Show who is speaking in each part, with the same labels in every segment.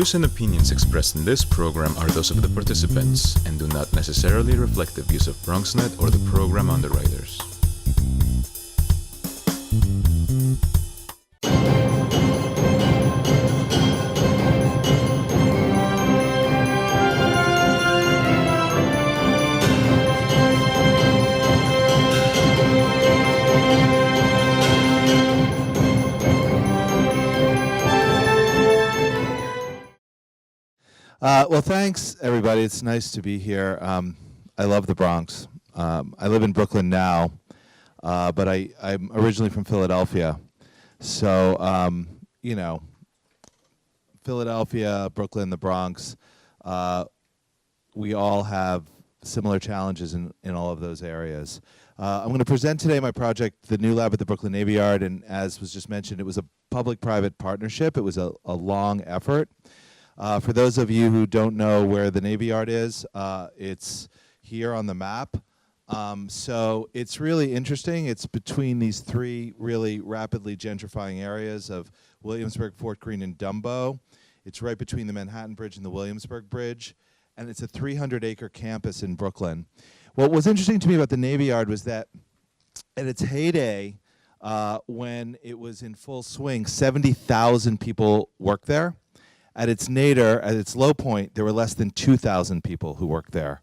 Speaker 1: views and opinions expressed in this program are those of the participants and do not necessarily reflect the views of BronxNet or the program underwriters.
Speaker 2: Well, thanks, everybody. It's nice to be here. I love the Bronx. I live in Brooklyn now, but I'm originally from Philadelphia. So, you know, Philadelphia, Brooklyn, the Bronx, we all have similar challenges in all of those areas. I'm going to present today my project, the new lab at the Brooklyn Navy Yard, and as was just mentioned, it was a public-private partnership. It was a long effort. For those of you who don't know where the Navy Yard is, it's here on the map. So it's really interesting. It's between these three really rapidly gentrifying areas of Williamsburg, Fort Greene, and Dumbo. It's right between the Manhattan Bridge and the Williamsburg Bridge, and it's a 300-acre campus in Brooklyn. What was interesting to me about the Navy Yard was that at its heyday, when it was in full swing, 70,000 people worked there. At its nadir, at its low point, there were less than 2,000 people who worked there,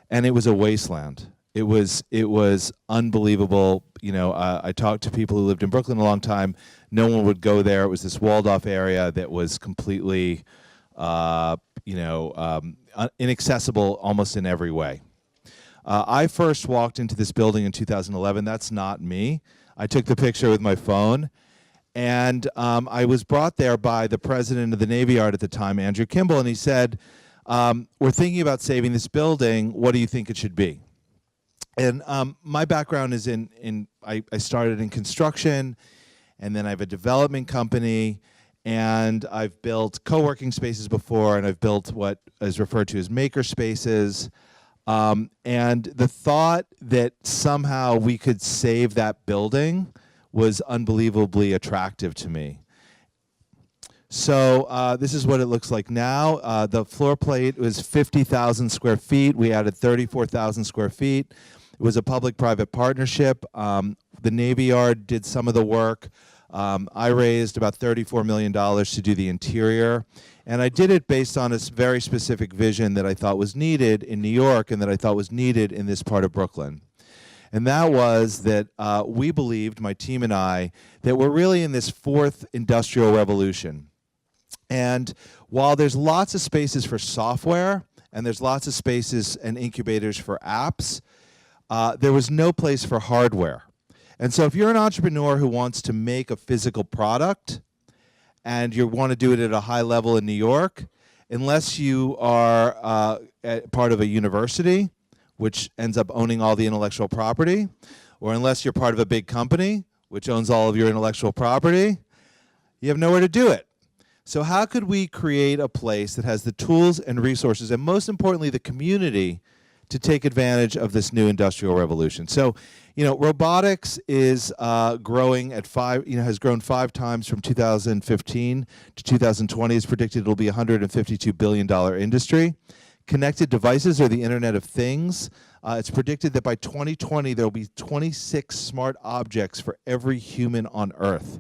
Speaker 2: and it was a wasteland. It was unbelievable. You know, I talked to people who lived in Brooklyn a long time. No one would go there. It was this walled-off area that was completely, inaccessible almost in every way. I first walked into this building in 2011. That's not me. I took the picture with my phone. And I was brought there by the president of the Navy Yard at the time, Andrew Kimball, and he said, we're thinking about saving this building. What do you think it should be? And my background is I started in construction, and then I have a development company, and I've built co-working spaces before, and I've built what is referred to as maker spaces. And the thought that somehow we could save that building was unbelievably attractive to me. So this is what it looks like now. The floor plate was 50,000 square feet. We added 34,000 square feet. It was a public-private partnership. The Navy Yard did some of the work. I raised about $34 million to do the interior. And I did it based on a very specific vision that I thought was needed in New York and that I thought was needed in this part of Brooklyn. And that was that we believed, my team and I, that we're really in this fourth industrial revolution. And while there's lots of spaces for software, and there's lots of spaces and incubators for apps, there was no place for hardware. And so if you're an entrepreneur who wants to make a physical product, and you want to do it at a high level in New York, unless you are part of a university, which ends up owning all the intellectual property, or unless you're part of a big company, which owns all of your intellectual property, you have nowhere to do it. So how could we create a place that has the tools and resources, and most importantly, the community, to take advantage of this new industrial revolution? So, you know, robotics is growing at has grown 5 times from 2015 to 2020. It's predicted it'll be a $152 billion industry. Connected devices, or the Internet of Things. It's predicted that by 2020, there will be 26 smart objects for every human on Earth.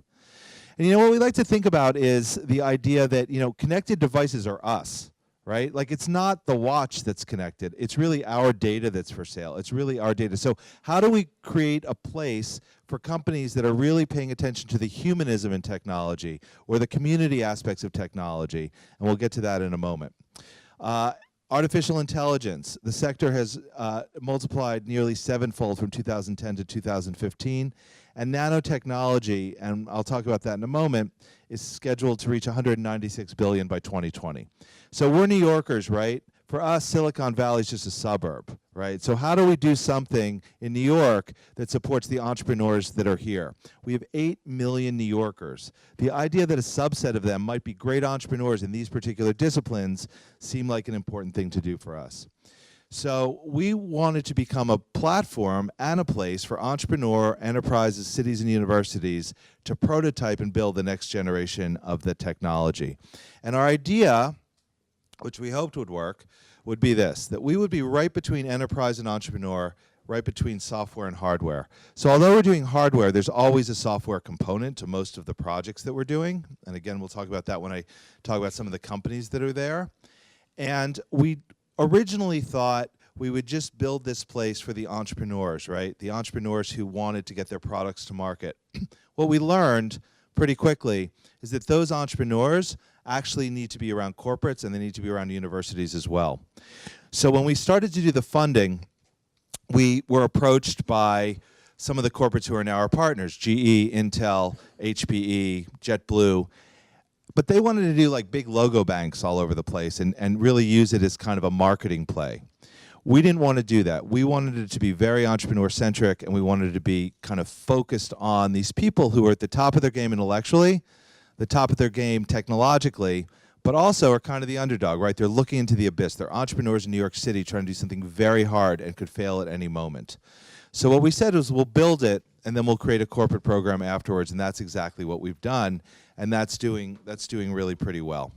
Speaker 2: And you know, what we like to think about is the idea that, you know, connected devices are us, right? Like, it's not the watch that's connected. It's really our data that's for sale. It's really our data. So how do we create a place for companies that are really paying attention to the humanism in technology, or the community aspects of technology? And we'll get to that in a moment. Artificial intelligence. The sector has multiplied nearly 7-fold from 2010 to 2015. And nanotechnology, and I'll talk about that in a moment, is scheduled to reach $196 billion by 2020. So we're New Yorkers, right? For us, Silicon Valley is just a suburb, right? So how do we do something in New York that supports the entrepreneurs that are here? We have 8 million New Yorkers. The idea that a subset of them might be great entrepreneurs in these particular disciplines seemed like an important thing to do for us. So we wanted to become a platform and a place for entrepreneur enterprises, cities, and universities to prototype and build the next generation of the technology. And our idea which we hoped would work, would be this, that we would be right between enterprise and entrepreneur, right between software and hardware. So although we're doing hardware, there's always a software component to most of the projects that we're doing. And again, we'll talk about that when I talk about some of the companies that are there. And we originally thought we would just build this place for the entrepreneurs, right? The entrepreneurs who wanted to get their products to market. What we learned pretty quickly is that those entrepreneurs actually need to be around corporates and they need to be around universities as well. So when we started to do the funding, we were approached by some of the corporates who are now our partners, GE, Intel, HPE, JetBlue, but they wanted to do like big logo banks all over the place and really use it as kind of a marketing play. We didn't want to do that. We wanted it to be very entrepreneur-centric, and we wanted it to be kind of focused on these people who are at the top of their game intellectually, the top of their game technologically, but also are kind of the underdog, right? They're looking into the abyss. They're entrepreneurs in New York City trying to do something very hard and could fail at any moment. So what we said was we'll build it, and then we'll create a corporate program afterwards, and that's exactly what we've done, and that's doing really pretty well.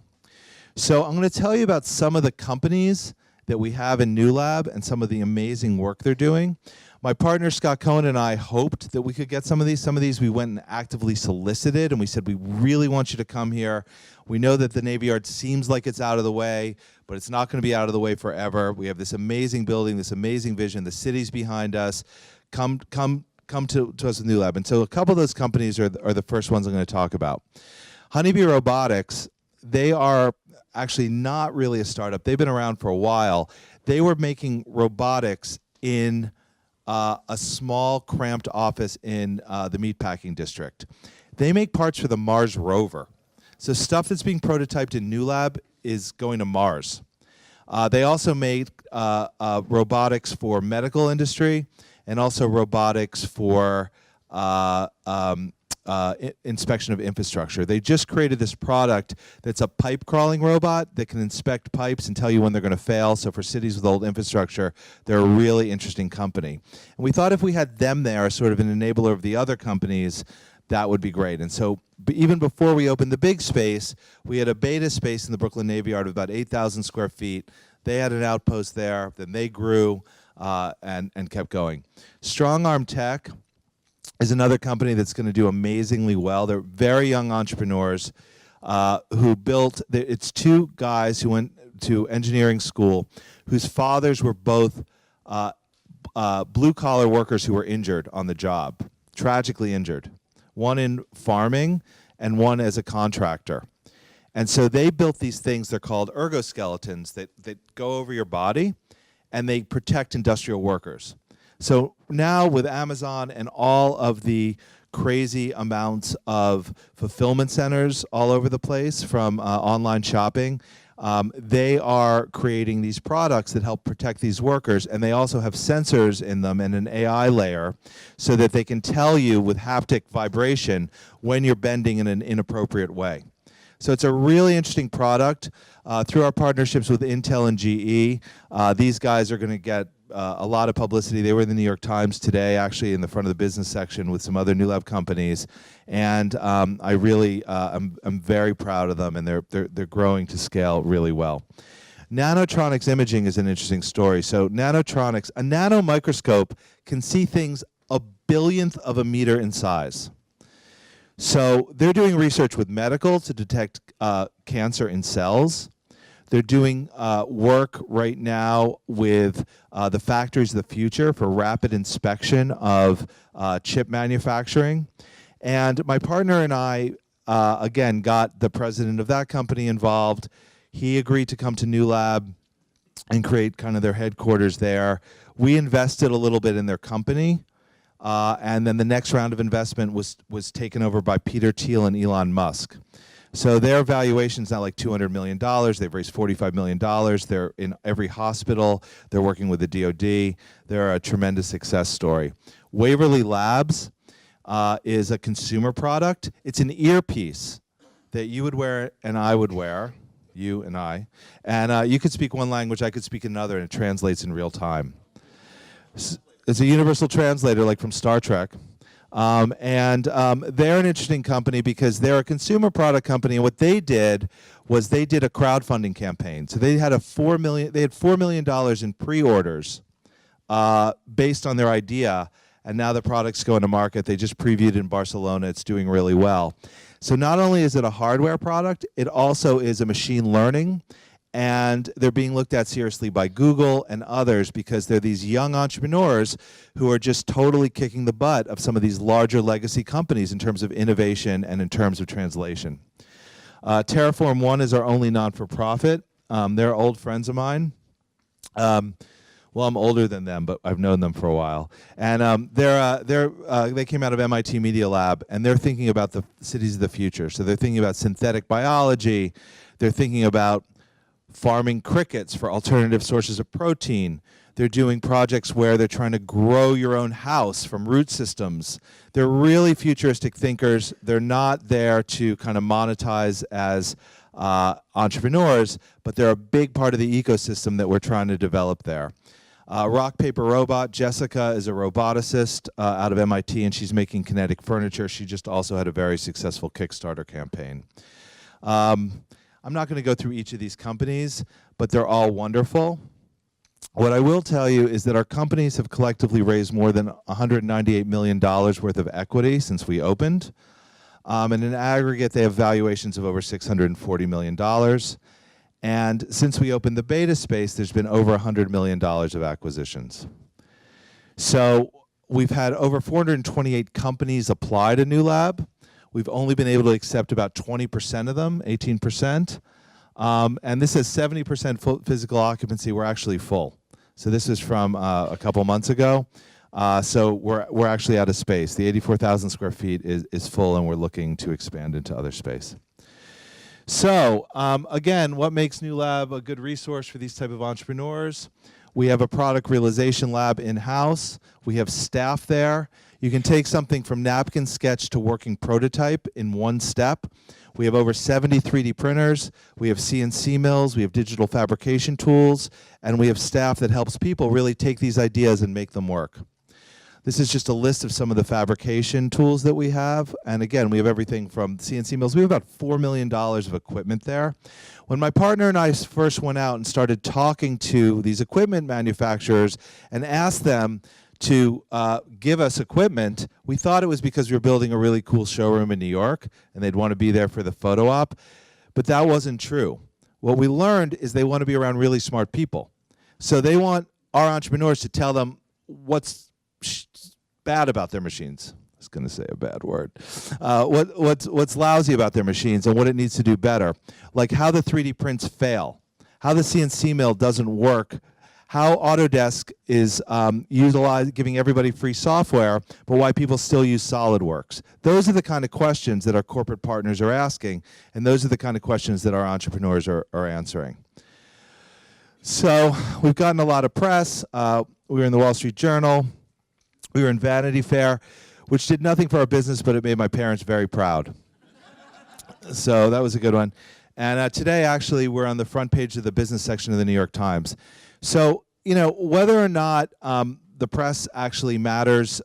Speaker 2: So I'm going to tell you about some of the companies that we have in New Lab and some of the amazing work they're doing. My partner Scott Cohen and I hoped that we could get some of these. Some of these we went and actively solicited, and we said, we really want you to come here. We know that the Navy Yard seems like it's out of the way, but it's not going to be out of the way forever. We have this amazing building, this amazing vision. The city's behind us. Come to us with New Lab. And so a couple of those companies are the first ones I'm going to talk about. Honeybee Robotics, they are actually not really a startup. They've been around for a while. They were making robotics in a small, cramped office in the meatpacking district. They make parts for the Mars rover. So stuff that's being prototyped in New Lab is going to Mars. They also made robotics for medical industry and also robotics for inspection of infrastructure. They just created this product that's a pipe crawling robot that can inspect pipes and tell you when they're going to fail. So for cities with old infrastructure, they're a really interesting company. And we thought if we had them there as sort of an enabler of the other companies, that would be great. And so even before we opened the big space, we had a beta space in the Brooklyn Navy Yard of about 8,000 square feet. They had an outpost there. Then they grew and kept going. Strong Arm Tech is another company that's going to do amazingly well. They're very young entrepreneurs who built, it's two guys who went to engineering school whose fathers were both blue-collar workers who were injured on the job, tragically injured. One in farming and one as a contractor. And so they built these things, they're called ergoskeletons, that go over your body and they protect industrial workers. So now with Amazon and all of the crazy amounts of fulfillment centers all over the place from online shopping, they are creating these products that help protect these workers, and they also have sensors in them and an AI layer so that they can tell you with haptic vibration when you're bending in an inappropriate way. So it's a really interesting product. Through our partnerships with Intel and GE, these guys are going to get a lot of publicity. They were in the New York Times today, actually in the front of the business section with some other New Lab companies, and I really I'm very proud of them, and they're growing to scale really well. Nanotronics imaging is an interesting story. So nanotronics, a nano microscope can see things a billionth of a meter in size. So they're doing research with medical to detect cancer in cells. They're doing work right now with the factories of the future for rapid inspection of chip manufacturing. And my partner and I, again, got the president of that company involved. He agreed to come to New Lab and create kind of their headquarters there. We invested a little bit in their company. And then the next round of investment was taken over by Peter Thiel and Elon Musk. So their valuation is now like $200 million. They've raised $45 million. They're in every hospital. They're working with the DoD. They're a tremendous success story. Waverly Labs is a consumer product. It's an earpiece that you would wear and I would wear, you and I. And you could speak one language, I could speak another, and it translates in real time. It's a universal translator like from Star Trek. They're an interesting company because they're a consumer product company, and what they did was they did a crowdfunding campaign. So they had $4 million in pre-orders based on their idea, and now the product's going to market. They just previewed in Barcelona. It's doing really well. So not only is it a hardware product, it also is a machine learning, and they're being looked at seriously by Google and others because they're these young entrepreneurs who are just totally kicking the butt of some of these larger legacy companies in terms of innovation and in terms of translation. Terraform One is our only non-for-profit. They're old friends of mine. Well, I'm older than them, but I've known them for a while. And they came out of MIT Media Lab, and they're thinking about the cities of the future. So they're thinking about synthetic biology. They're thinking about farming crickets for alternative sources of protein. They're doing projects where they're trying to grow your own house from root systems. They're really futuristic thinkers. They're not there to kind of monetize as entrepreneurs, but they're a big part of the ecosystem that we're trying to develop there. Rock Paper Robot, Jessica is a roboticist out of MIT, and she's making kinetic furniture. She just also had a very successful Kickstarter campaign. I'm not going to go through each of these companies, but they're all wonderful. What I will tell you is that our companies have collectively raised more than $198 million worth of equity since we opened. And in aggregate, they have valuations of over $640 million. And since we opened the beta space, there's been over $100 million of acquisitions. So we've had over 428 companies apply to New Lab. We've only been able to accept about 20% of them, 18%. And this is 70% full physical occupancy. We're actually full. So this is from a couple months ago. So we're actually out of space. The 84,000 square feet is full, and we're looking to expand into other space. So again, what makes New Lab a good resource for these type of entrepreneurs? We have a product realization lab in-house. We have staff there. You can take something from napkin sketch to working prototype in one step. We have over 70 3D printers. We have CNC mills. We have digital fabrication tools. And we have staff that helps people really take these ideas and make them work. This is just a list of some of the fabrication tools that we have. And again, we have everything from CNC mills. We have about $4 million of equipment there. When my partner and I first went out and started talking to these equipment manufacturers and asked them to give us equipment, we thought it was because we were building a really cool showroom in New York and they'd want to be there for the photo op, but that wasn't true. What we learned is they want to be around really smart people. So they want our entrepreneurs to tell them what's bad about their machines. I was going to say a bad word. What's lousy about their machines and what it needs to do better, like how the 3D prints fail, how the CNC mill doesn't work, how Autodesk is giving everybody free software, but why people still use SolidWorks. Those are the kind of questions that our corporate partners are asking, and those are the kind of questions that our entrepreneurs are answering. So we've gotten a lot of press. We were in the Wall Street Journal. We were in Vanity Fair, which did nothing for our business, but it made my parents very proud. So that was a good one. And today, actually, we're on the front page of the business section of the New York Times. So, you know, whether or not the press actually matters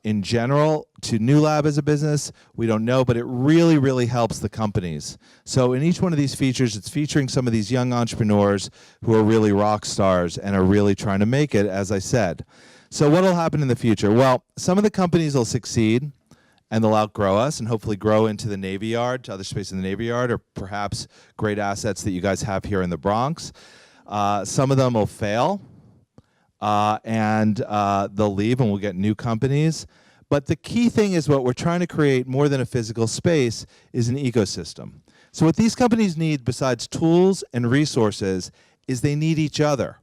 Speaker 2: in general to New Lab as a business, we don't know, but it really, really helps the companies. So in each one of these features, it's featuring some of these young entrepreneurs who are really rock stars and are really trying to make it, as I said. So what will happen in the future? Well, some of the companies will succeed, and they'll outgrow us and hopefully grow into the Navy Yard, to other space in the Navy Yard, or perhaps great assets that you guys have here in the Bronx. Some of them will fail, and they'll leave, and we'll get new companies. But the key thing is what we're trying to create more than a physical space is an ecosystem. So what these companies need, besides tools and resources, is they need each other.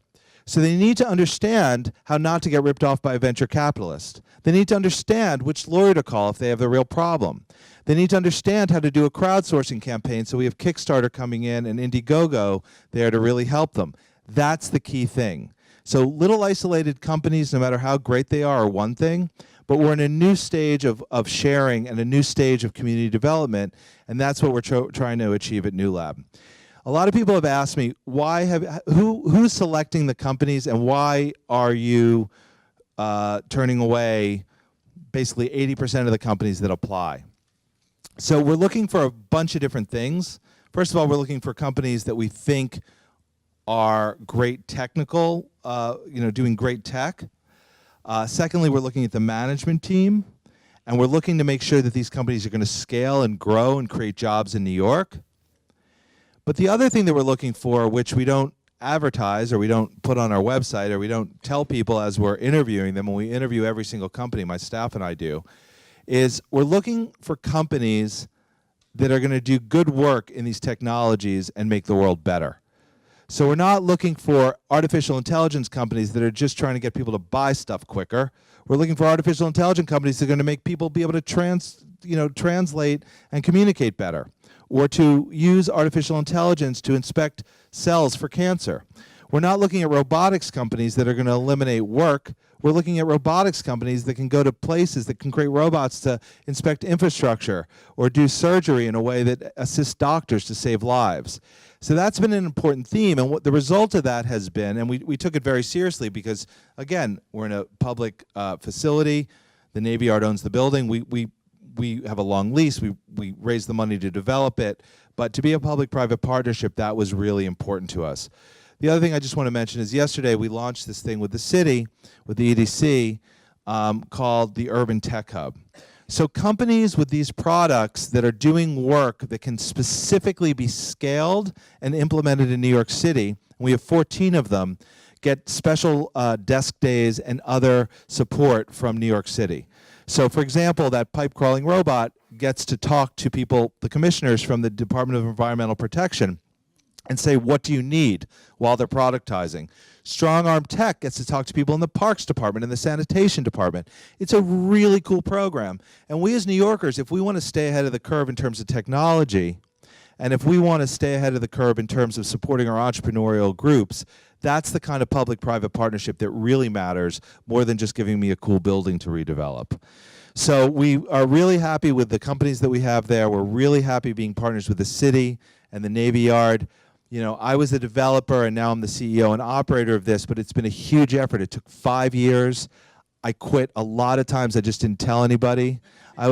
Speaker 2: So they need to understand how not to get ripped off by a venture capitalist. They need to understand which lawyer to call if they have the real problem. They need to understand how to do a crowdsourcing campaign, so we have Kickstarter coming in and Indiegogo there to really help them. That's the key thing. So little isolated companies, no matter how great they are one thing, but we're in a new stage of sharing and a new stage of community development, and that's what we're trying to achieve at New Lab. A lot of people have asked me, who's selecting the companies and why are you turning away basically 80% of the companies that apply. So we're looking for a bunch of different things. First of all, we're looking for companies that we think are great technical, doing great tech. Secondly, we're looking at the management team, and we're looking to make sure that these companies are going to scale and grow and create jobs in New York. But the other thing that we're looking for, which we don't advertise or we don't put on our website or we don't tell people as we're interviewing them, when we interview every single company, my staff and I do, is we're looking for companies that are going to do good work in these technologies and make the world better. So we're not looking for artificial intelligence companies that are just trying to get people to buy stuff quicker. We're looking for artificial intelligence companies that are going to make people be able to translate and communicate better, or to use artificial intelligence to inspect cells for cancer. We're not looking at robotics companies that are going to eliminate work. We're looking at robotics companies that can go to places that can create robots to inspect infrastructure or do surgery in a way that assists doctors to save lives. So that's been an important theme, and what the result of that has been, and we took it very seriously because, again, we're in a public facility. The Navy Yard owns the building. We have a long lease. We raised the money to develop it, but to be a public-private partnership, that was really important to us. The other thing I just want to mention is yesterday we launched this thing with the city, with the EDC, called the Urban Tech Hub. So companies with these products that are doing work that can specifically be scaled and implemented in New York City, and we have 14 of them, get special desk days and other support from New York City. So for example, that pipe crawling robot gets to talk to people, the commissioners from the Department of Environmental Protection, and say, what do you need while they're productizing? Strong Arm Tech gets to talk to people in the Parks Department and the Sanitation Department. It's a really cool program. And we as New Yorkers, if we want to stay ahead of the curve in terms of technology, and if we want to stay ahead of the curve in terms of supporting our entrepreneurial groups, that's the kind of public-private partnership that really matters more than just giving me a cool building to redevelop. So we are really happy with the companies that we have there. We're really happy being partners with the city and the Navy Yard. You know, I was a developer and now I'm the CEO and operator of this, but it's been a huge effort. It took 5 years. I quit a lot of times. I just didn't tell anybody. I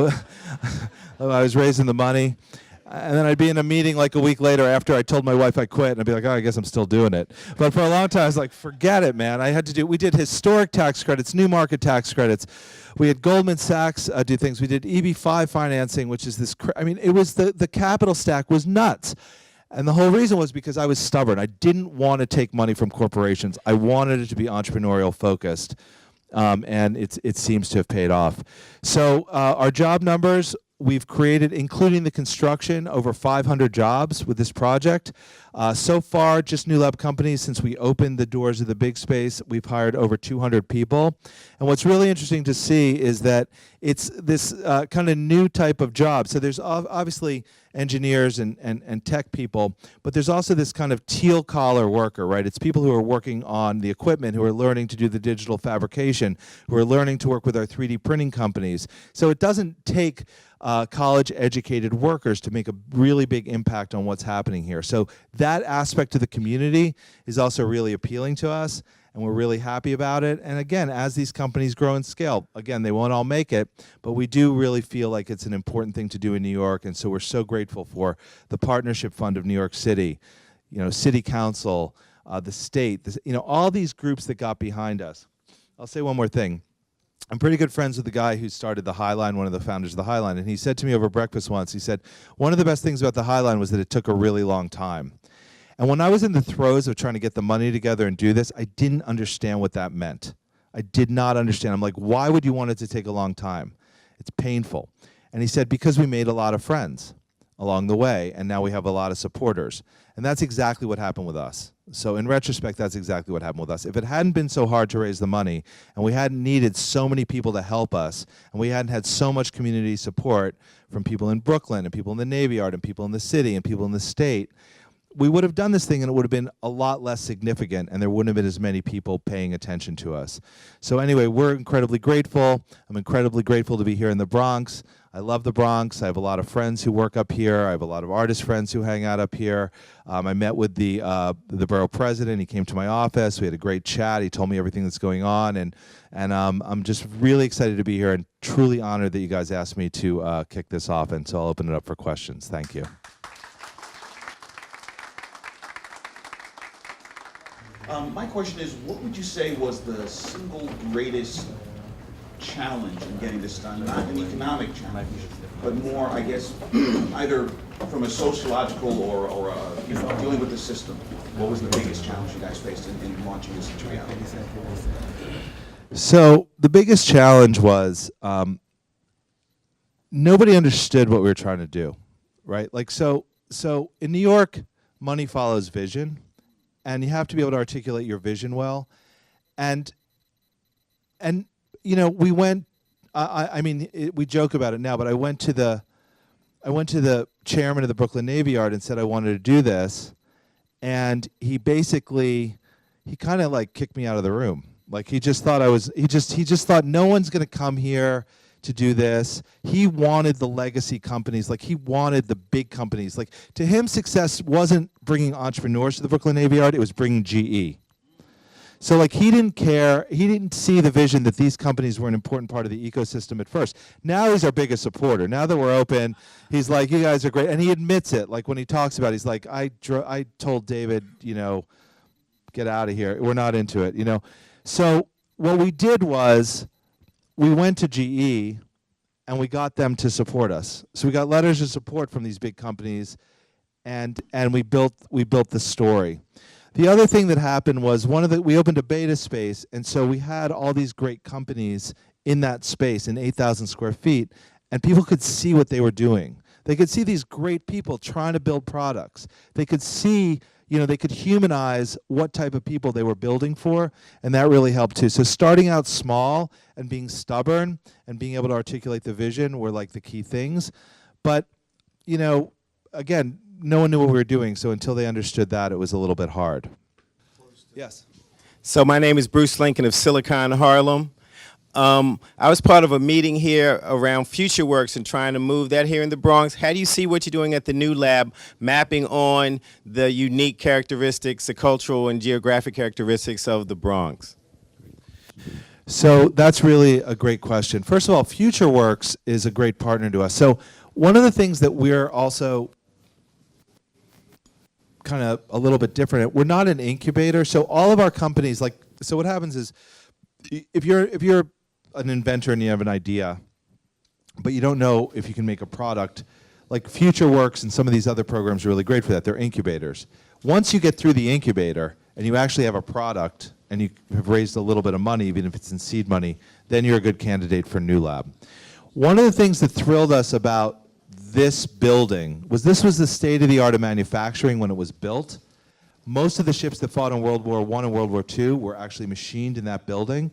Speaker 2: was raising the money. And then I'd be in a meeting like a week later after I told my wife I quit, and I'd be like, oh, I guess I'm still doing it. But for a long time, I was like, forget it, man. We did historic tax credits, new market tax credits. We had Goldman Sachs do things. We did EB5 financing, which is this, it was the capital stack was nuts. And the whole reason was because I was stubborn. I didn't want to take money from corporations. I wanted it to be entrepreneurial focused, and it seems to have paid off. So our job numbers, we've created, including the construction, over 500 jobs with this project. So far, just New Lab companies, since we opened the doors of the big space, we've hired over 200 people. And what's really interesting to see is that it's this kind of new type of job. So there's obviously engineers and tech people, but there's also this kind of teal collar worker, right? It's people who are working on the equipment, who are learning to do the digital fabrication, who are learning to work with our 3D printing companies. So it doesn't take college-educated workers to make a really big impact on what's happening here. So that aspect of the community is also really appealing to us, and we're really happy about it. And again, as these companies grow and scale, again, they won't all make it, but we do really feel like it's an important thing to do in New York, and so we're so grateful for the Partnership Fund of New York City, City Council, the state, all these groups that got behind us. I'll say one more thing. I'm pretty good friends with the guy who started the High Line, one of the founders of the High Line, and he said to me over breakfast once, he said, one of the best things about the High Line was that it took a really long time. And when I was in the throes of trying to get the money together and do this, I didn't understand what that meant. I did not understand. I'm like, why would you want it to take a long time? It's painful. And he said, because we made a lot of friends along the way, and now we have a lot of supporters. And that's exactly what happened with us. So in retrospect, that's exactly what happened with us. If it hadn't been so hard to raise the money, and we hadn't needed so many people to help us, and we hadn't had so much community support from people in Brooklyn, and people in the Navy Yard, and people in the city, and people in the state, we would have done this thing and it would have been a lot less significant, and there wouldn't have been as many people paying attention to us. So anyway, we're incredibly grateful. I'm incredibly grateful to be here in the Bronx. I love the Bronx. I have a lot of friends who work up here. I have a lot of artist friends who hang out up here. I met with the borough president. He came to my office. We had a great chat. He told me everything that's going on, and I'm just really excited to be here and truly honored that you guys asked me to kick this off. And so I'll open it up for questions. Thank you.
Speaker 3: My question is, what would you say was the single greatest challenge in getting this done? Not an economic challenge, but more, I guess, either from a sociological or dealing with the system. What was the biggest challenge you guys faced in launching this into reality?
Speaker 2: So the biggest challenge was nobody understood what we were trying to do, right? Like so in New York, money follows vision. And you have to be able to articulate your vision well, and we went. We joke about it now, but I went to the chairman of the Brooklyn Navy Yard and said I wanted to do this, and he kind of like kicked me out of the room. Like he just thought he just thought no one's going to come here to do this. He wanted the legacy companies, like he wanted the big companies. Like to him, success wasn't bringing entrepreneurs to the Brooklyn Navy Yard, it was bringing GE. So like he didn't care, he didn't see the vision that these companies were an important part of the ecosystem at first. Now he's our biggest supporter. Now that we're open, he's like, you guys are great. And he admits it, like when he talks about it, he's like, I told David, get out of here. We're not into it, So what we did was, we went to GE and we got them to support us. So we got letters of support from these big companies, and we built the story. The other thing that happened was we opened a beta space, and so we had all these great companies in that space in 8,000 square feet, and people could see what they were doing. They could see these great people trying to build products. They could see, they could humanize what type of people they were building for, and that really helped too. So starting out small and being stubborn and being able to articulate the vision were like the key things. But, again, no one knew what we were doing, so until they understood that, it was a little bit hard. Yes.
Speaker 4: So my name is Bruce Lincoln of Silicon Harlem. I was part of a meeting here around FutureWorks and trying to move that here in the Bronx. How do you see what you're doing at the new lab, mapping on the unique characteristics, the cultural and geographic characteristics of the Bronx?
Speaker 2: So that's really a great question. First of all, FutureWorks is a great partner to us. So one of the things that we're also kind of a little bit different, we're not an incubator. So all of our companies, so what happens is, if you're an inventor and you have an idea, but you don't know if you can make a product, like FutureWorks and some of these other programs are really great for that. They're incubators. Once you get through the incubator and you actually have a product and you have raised a little bit of money, even if it's in seed money, then you're a good candidate for New Lab. One of the things that thrilled us about this building was this was the state-of-the-art of manufacturing when it was built. Most of the ships that fought in World War I and World War II were actually machined in that building.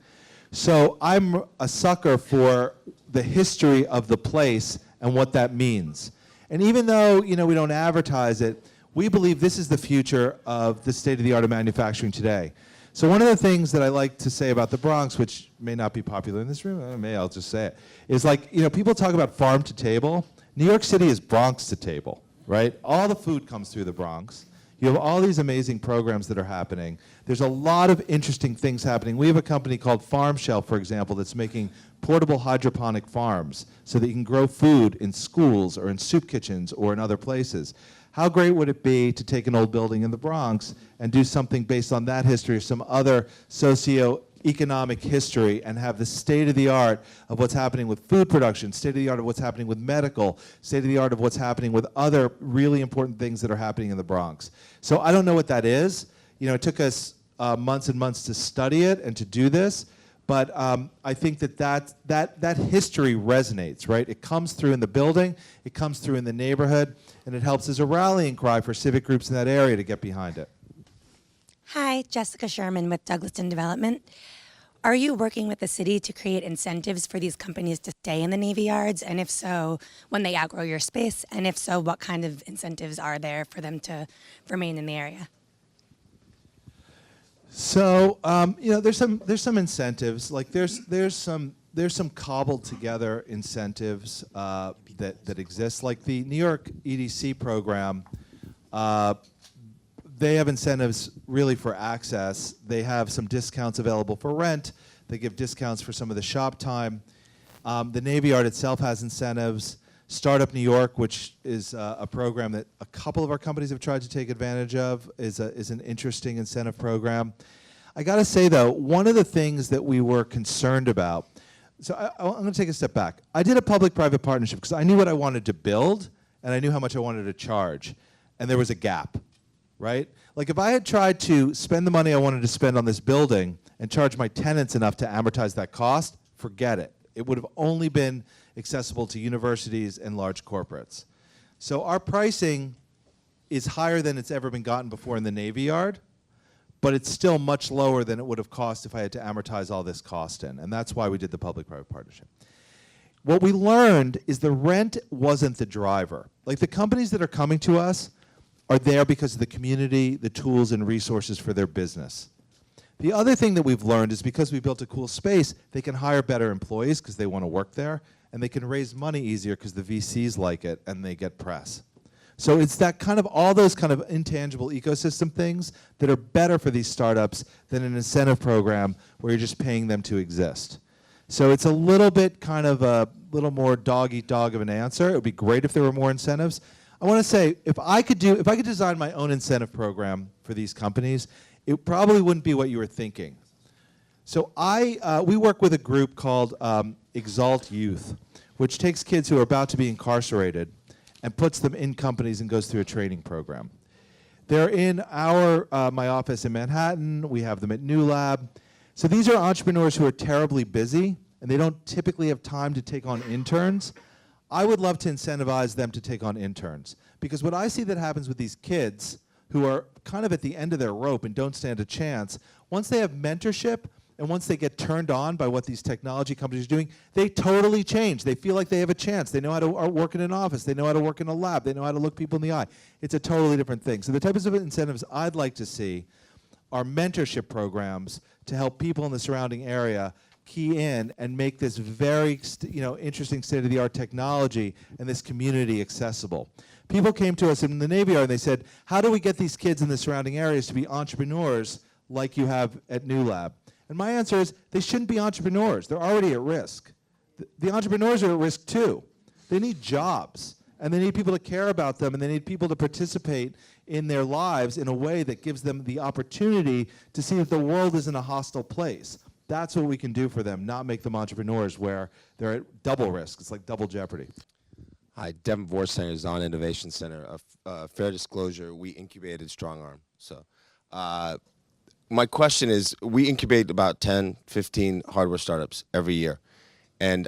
Speaker 2: So I'm a sucker for the history of the place and what that means. And even though we don't advertise it, we believe this is the future of the state-of-the-art of manufacturing today. So one of the things that I like to say about the Bronx, which may not be popular in this room, I'll just say it, is people talk about farm to table. New York City is Bronx to table, right? All the food comes through the Bronx. You have all these amazing programs that are happening. There's a lot of interesting things happening. We have a company called Farm Shelf, for example, that's making portable hydroponic farms so that you can grow food in schools or in soup kitchens or in other places. How great would it be to take an old building in the Bronx and do something based on that history or some other socio-economic history and have the state-of-the-art of what's happening with food production, state-of-the-art of what's happening with medical, state-of-the-art of what's happening with other really important things that are happening in the Bronx. So I don't know what that is. It took us months and months to study it and to do this, but I think that history resonates, right? It comes through in the building, it comes through in the neighborhood, and it helps as a rallying cry for civic groups in that area to get behind it.
Speaker 5: Hi, Jessica Sherman with Douglaston Development. Are you working with the city to create incentives for these companies to stay in the Navy Yards? And if so, when they outgrow your space? And if so, what kind of incentives are there for them to remain in the area?
Speaker 2: So there's some incentives. Like there's some there's some cobbled together incentives that exist. Like the New York EDC program, they have incentives really for access. They have some discounts available for rent. They give discounts for some of the shop time. The Navy Yard itself has incentives. Startup New York, which is a program that a couple of our companies have tried to take advantage of, is an interesting incentive program. I got to say, though, one of the things that we were concerned about, so I'm going to take a step back. I did a public-private partnership because I knew what I wanted to build, and I knew how much I wanted to charge, and there was a gap, right? Like if I had tried to spend the money I wanted to spend on this building and charge my tenants enough to amortize that cost, forget it. It would have only been accessible to universities and large corporates. So our pricing is higher than it's ever been gotten before in the Navy Yard, but it's still much lower than it would have cost if I had to amortize all this cost in, and that's why we did the public-private partnership. What we learned is the rent wasn't the driver. Like the companies that are coming to us are there because of the community, the tools and resources for their business. The other thing that we've learned is because we built a cool space, they can hire better employees because they want to work there, and they can raise money easier because the VCs like it and they get press. So it's that kind of, all those kind of intangible ecosystem things that are better for these startups than an incentive program where you're just paying them to exist. So it's a little bit kind of a little more dog-eat-dog of an answer. It would be great if there were more incentives. I want to say, if I could design my own incentive program for these companies, it probably wouldn't be what you were thinking. So we work with a group called Exalt Youth, which takes kids who are about to be incarcerated and puts them in companies and goes through a training program. They're in my office in Manhattan. We have them at New Lab. So these are entrepreneurs who are terribly busy, and they don't typically have time to take on interns. I would love to incentivize them to take on interns, because what I see that happens with these kids who are kind of at the end of their rope and don't stand a chance, once they have mentorship and once they get turned on by what these technology companies are doing, they totally change. They feel like they have a chance. They know how to work in an office. They know how to work in a lab. They know how to look people in the eye. It's a totally different thing. So the types of incentives I'd like to see are mentorship programs to help people in the surrounding area key in and make this very interesting state-of-the-art technology and this community accessible. People came to us in the Navy Yard and they said, how do we get these kids in the surrounding areas to be entrepreneurs like you have at New Lab? And my answer is, they shouldn't be entrepreneurs. They're already at risk. The entrepreneurs are at risk too. They need jobs, and they need people to care about them, and they need people to participate in their lives in a way that gives them the opportunity to see that the world isn't a hostile place. That's what we can do for them, not make them entrepreneurs where they're at double risk. It's like double jeopardy.
Speaker 6: Hi, Devin Vorstein is on Innovation Center. Fair disclosure, we incubated StrongArm. So my question is, we incubate about 10, 15 hardware startups every year. And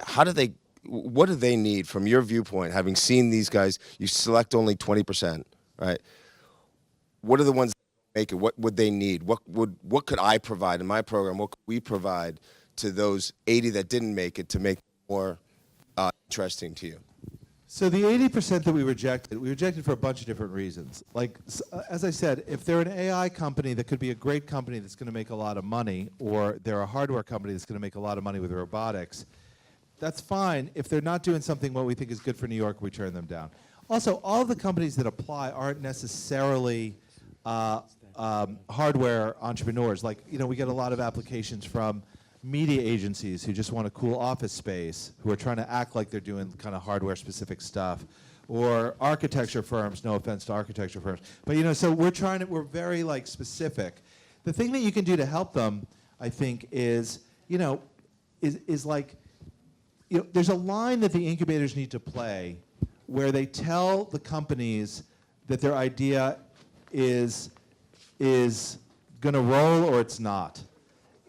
Speaker 6: what do they need from your viewpoint, having seen these guys, you select only 20%, right? What are the ones that make it? What would they need? What could I provide in my program? What could we provide to those 80 that didn't make it to make it more interesting to you?
Speaker 2: So the 80% that we rejected for a bunch of different reasons. Like, as I said, if they're an AI company that could be a great company that's going to make a lot of money, or they're a hardware company that's going to make a lot of money with robotics, that's fine. If they're not doing something what we think is good for New York, we turn them down. Also, all of the companies that apply aren't necessarily hardware entrepreneurs. Like, we get a lot of applications from media agencies who just want a cool office space, who are trying to act like they're doing kind of hardware-specific stuff, or architecture firms. No offense to architecture firms, but so we're very specific. The thing that you can do to help them, I think, is there's a line that the incubators need to play, where they tell the companies that their idea is going to roll or it's not,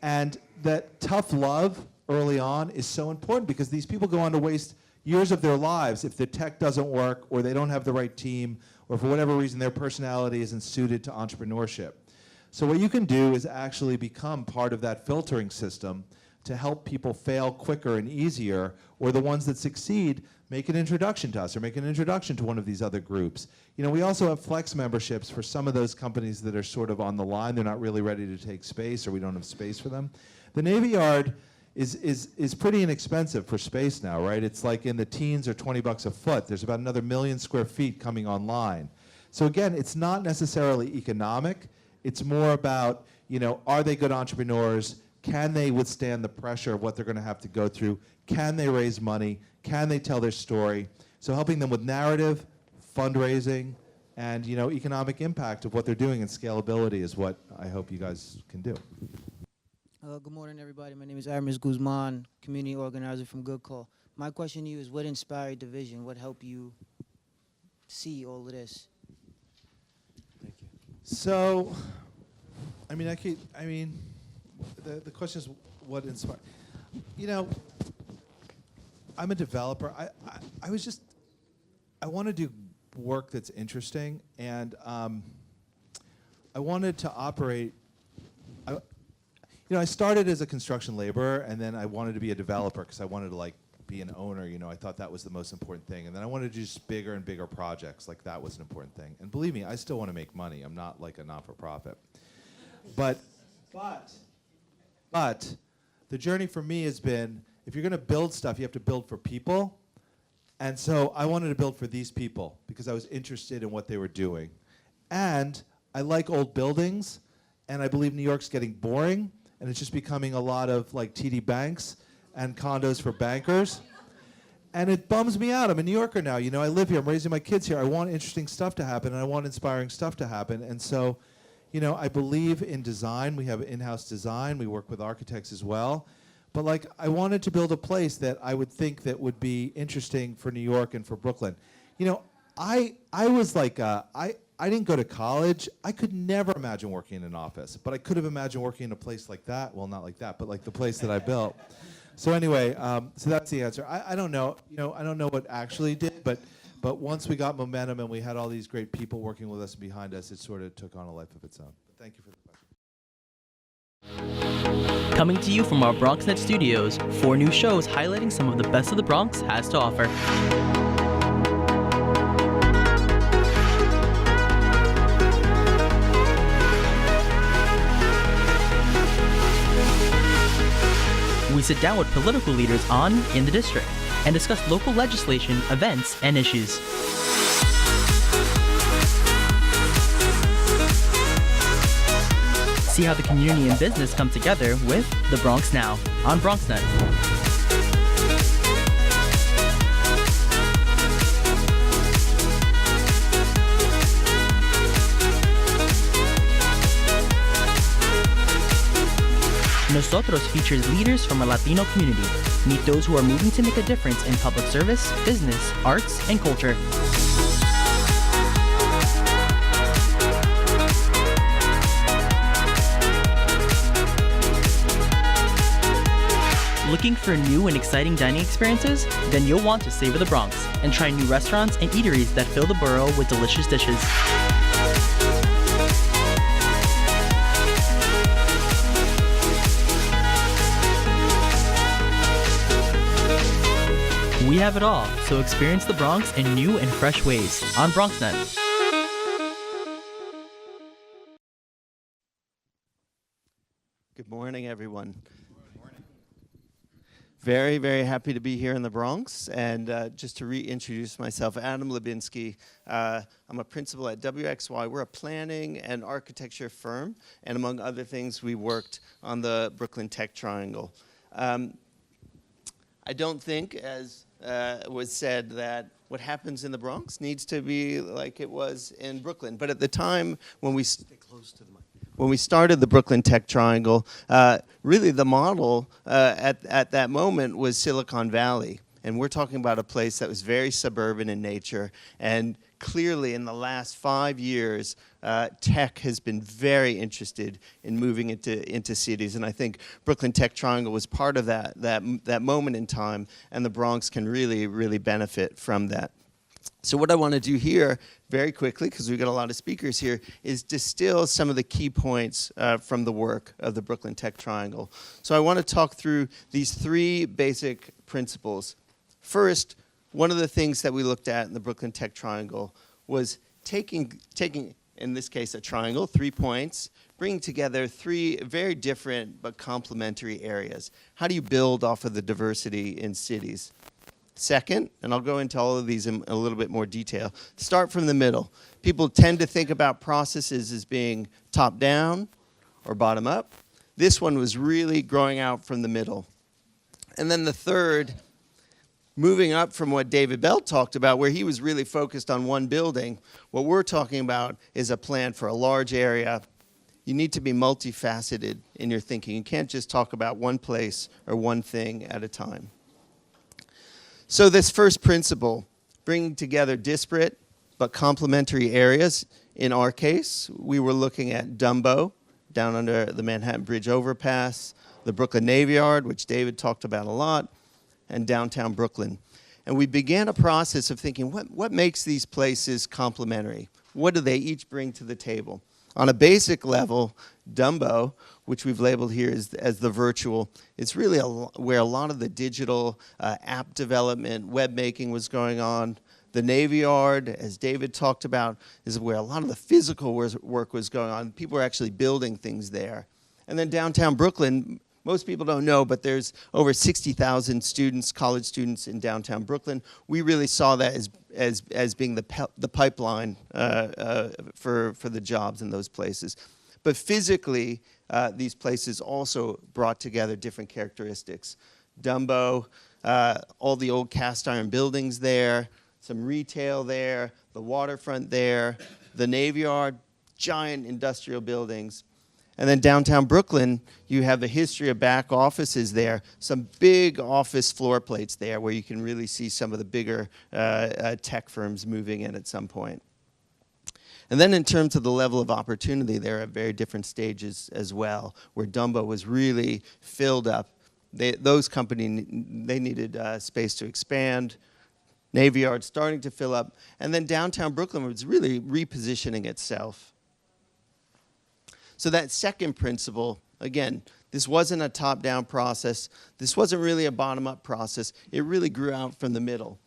Speaker 2: and that tough love early on is so important, because these people go on to waste years of their lives if the tech doesn't work, or they don't have the right team, or for whatever reason their personality isn't suited to entrepreneurship. So what you can do is actually become part of that filtering system to help people fail quicker and easier, or the ones that succeed make an introduction to us or make an introduction to one of these other groups. We also have flex memberships for some of those companies that are sort of on the line. They're not really ready to take space, or we don't have space for them. The Navy Yard is pretty inexpensive for space now, right? It's like in the teens or $20 a foot. There's about another 1 million square feet coming online. So again, it's not necessarily economic. It's more about, you know, are they good entrepreneurs? Can they withstand the pressure of what they're going to have to go through? Can they raise money? Can they tell their story? So helping them with narrative, fundraising, and, you know, economic impact of what they're doing and scalability is what I hope you guys can do.
Speaker 7: Good morning, everybody. My name is Aramis Guzman, community organizer from Good Call. My question to you is, what inspired the vision? What helped you see all of this?
Speaker 2: Thank you. So, I mean, the question is what inspired. You know, I'm a developer. I want to do work that's interesting, and I wanted to operate. You know, I started as a construction laborer, and then I wanted to be a developer because I wanted to like be an owner. You know, I thought that was the most important thing, and then I wanted to do just bigger and bigger projects. Like that was an important thing. And believe me, I still want to make money. I'm not like a not-for-profit. But the journey for me has been, if you're going to build stuff, you have to build for people. And so I wanted to build for these people because I was interested in what they were doing. And I like old buildings, and I believe New York's getting boring, and it's just becoming a lot of like TD Banks and condos for bankers. And it bums me out. I'm a New Yorker now. You know, I live here. I'm raising my kids here. I want interesting stuff to happen, and I want inspiring stuff to happen. And so, you know, I believe in design. We have in-house design. We work with architects as well. But like, I wanted to build a place that I would think that would be interesting for New York and for Brooklyn. You know, I was like, I didn't go to college. I could never imagine working in an office, but I could have imagined working in a place like that. Well, not like that, but like the place that I built. So anyway, so that's the answer. I don't know. You know, I don't know what actually did, but once we got momentum and we had all these great people working with us and behind us, it sort of took on a life of its own. But thank you for the question.
Speaker 8: Coming to you from our BronxNet studios, 4 new shows highlighting some of the best of the Bronx has to offer. We sit down with political leaders on In the District and discuss local legislation, events, and issues. See how the community and business come together with The Bronx Now on BronxNet. Nosotros features leaders from our Latino community. Meet those who are moving to make a difference in public service, business, arts, and culture. Looking for new and exciting dining experiences? Then you'll want to savor the Bronx and try new restaurants and eateries that fill the borough with delicious dishes. We have it all, so experience the Bronx in new and fresh ways on BronxNet.
Speaker 9: Good morning, everyone. Very, very happy to be here in the Bronx. And just to reintroduce myself, Adam Lubinsky. I'm a principal at WXY. We're a planning and architecture firm. And among other things, we worked on the Brooklyn Tech Triangle. I don't think, as was said, that what happens in the Bronx needs to be like it was in Brooklyn. But at the time when we started the Brooklyn Tech Triangle, really the model at that moment was Silicon Valley. And we're talking about a place that was very suburban in nature. And clearly in the last 5 years, tech has been very interested in moving into cities. And I think Brooklyn Tech Triangle was part of that moment in time. And the Bronx can really, really benefit from that. So what I want to do here, very quickly, because we've got a lot of speakers here, is distill some of the key points from the work of the Brooklyn Tech Triangle. So I want to talk through these 3 basic principles. First, one of the things that we looked at in the Brooklyn Tech Triangle was taking in this case, a triangle, 3 points, bringing together three very different but complementary areas. How do you build off of the diversity in cities? Second, and I'll go into all of these in a little bit more detail, start from the middle. People tend to think about processes as being top down or bottom up. This one was really growing out from the middle. And then the third, moving up from what David Bell talked about, where he was really focused on one building, what we're talking about is a plan for a large area. You need to be multifaceted in your thinking. You can't just talk about one place or one thing at a time. So this first principle, bringing together disparate but complementary areas. In our case, we were looking at Dumbo, down under the Manhattan Bridge overpass, the Brooklyn Navy Yard, which David talked about a lot, and downtown Brooklyn. And we began a process of thinking, what makes these places complementary? What do they each bring to the table? On a basic level, Dumbo, which we've labeled here as the virtual, it's really where a lot of the digital app development, web making was going on. The Navy Yard, as David talked about, is where a lot of the physical work was going on. People were actually building things there. And then downtown Brooklyn, most people don't know, but there's over 60,000 students, college students in downtown Brooklyn. We really saw that as being the pipeline for the jobs in those places. But physically, these places also brought together different characteristics. Dumbo, all the old cast iron buildings there, some retail there, the waterfront there, the Navy Yard, giant industrial buildings. And then downtown Brooklyn, you have the history of back offices there, some big office floor plates there where you can really see some of the bigger tech firms moving in at some point. And then in terms of the level of opportunity, they're at very different stages as well, where Dumbo was really filled up. Those companies, they needed space to expand. Navy Yard starting to fill up. And then downtown Brooklyn was really repositioning itself. So that second principle, again, this wasn't a top-down process. This wasn't really a bottom-up process. It really grew out from the middle.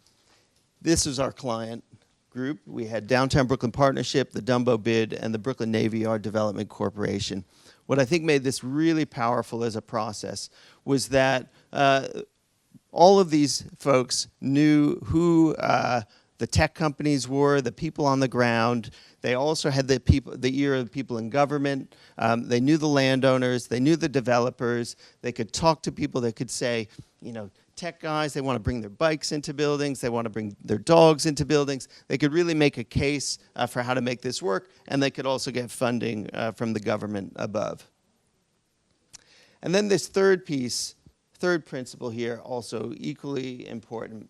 Speaker 9: This was our client group. We had Downtown Brooklyn Partnership, the Dumbo Bid, and the Brooklyn Navy Yard Development Corporation. What I think made this really powerful as a process was that all of these folks knew who the tech companies were, the people on the ground. They also had the ear of people in government. They knew the landowners. They knew the developers. They could talk to people. They could say, you know, tech guys, they want to bring their bikes into buildings. They want to bring their dogs into buildings. They could really make a case for how to make this work, and they could also get funding from the government above. And then this third piece, third principle here, also equally important.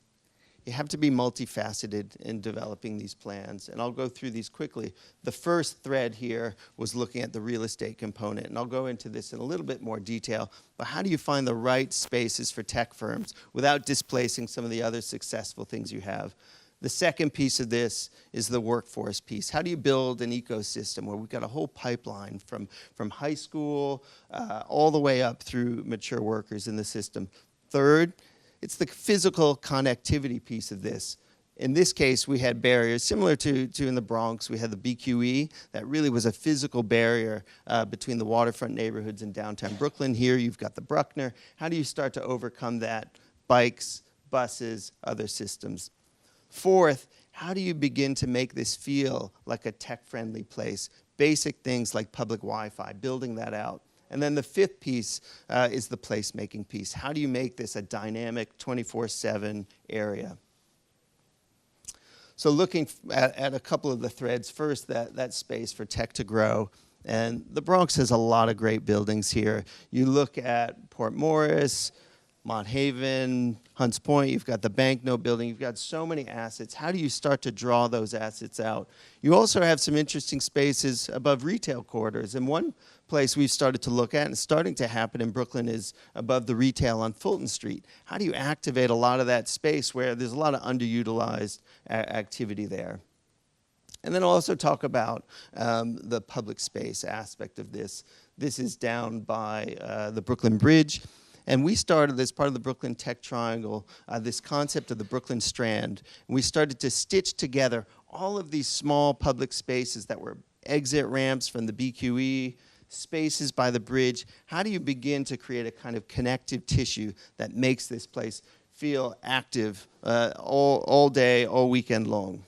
Speaker 9: You have to be multifaceted in developing these plans, and I'll go through these quickly. The first thread here was looking at the real estate component, and I'll go into this in a little bit more detail, but how do you find the right spaces for tech firms without displacing some of the other successful things you have? The second piece of this is the workforce piece. How do you build an ecosystem where we've got a whole pipeline from high school all the way up through mature workers in the system? Third, it's the physical connectivity piece of this. In this case, we had barriers similar to in the Bronx. We had the BQE. That really was a physical barrier between the waterfront neighborhoods and downtown Brooklyn. Here you've got the Bruckner. How do you start to overcome that? Bikes, buses, other systems. Fourth, how do you begin to make this feel like a tech-friendly place? Basic things like public Wi-Fi, building that out. And then the fifth piece is the placemaking piece. How do you make this a dynamic 24/7 area? So looking at a couple of the threads, first that space for tech to grow. And the Bronx has a lot of great buildings here. You look at Port Morris, Mont Haven, Hunts Point, you've got the Banknote building, you've got so many assets. How do you start to draw those assets out? You also have some interesting spaces above retail corridors. And one place we've started to look at and starting to happen in Brooklyn is above the retail on Fulton Street. How do you activate a lot of that space where there's a lot of underutilized activity there? And then I'll also talk about the public space aspect of this. This is down by the Brooklyn Bridge. And we started, as part of the Brooklyn Tech Triangle, this concept of the Brooklyn Strand. And we started to stitch together all of these small public spaces that were exit ramps from the BQE spaces by the bridge. How do you begin to create a kind of connective tissue that makes this place feel active all day, all weekend long?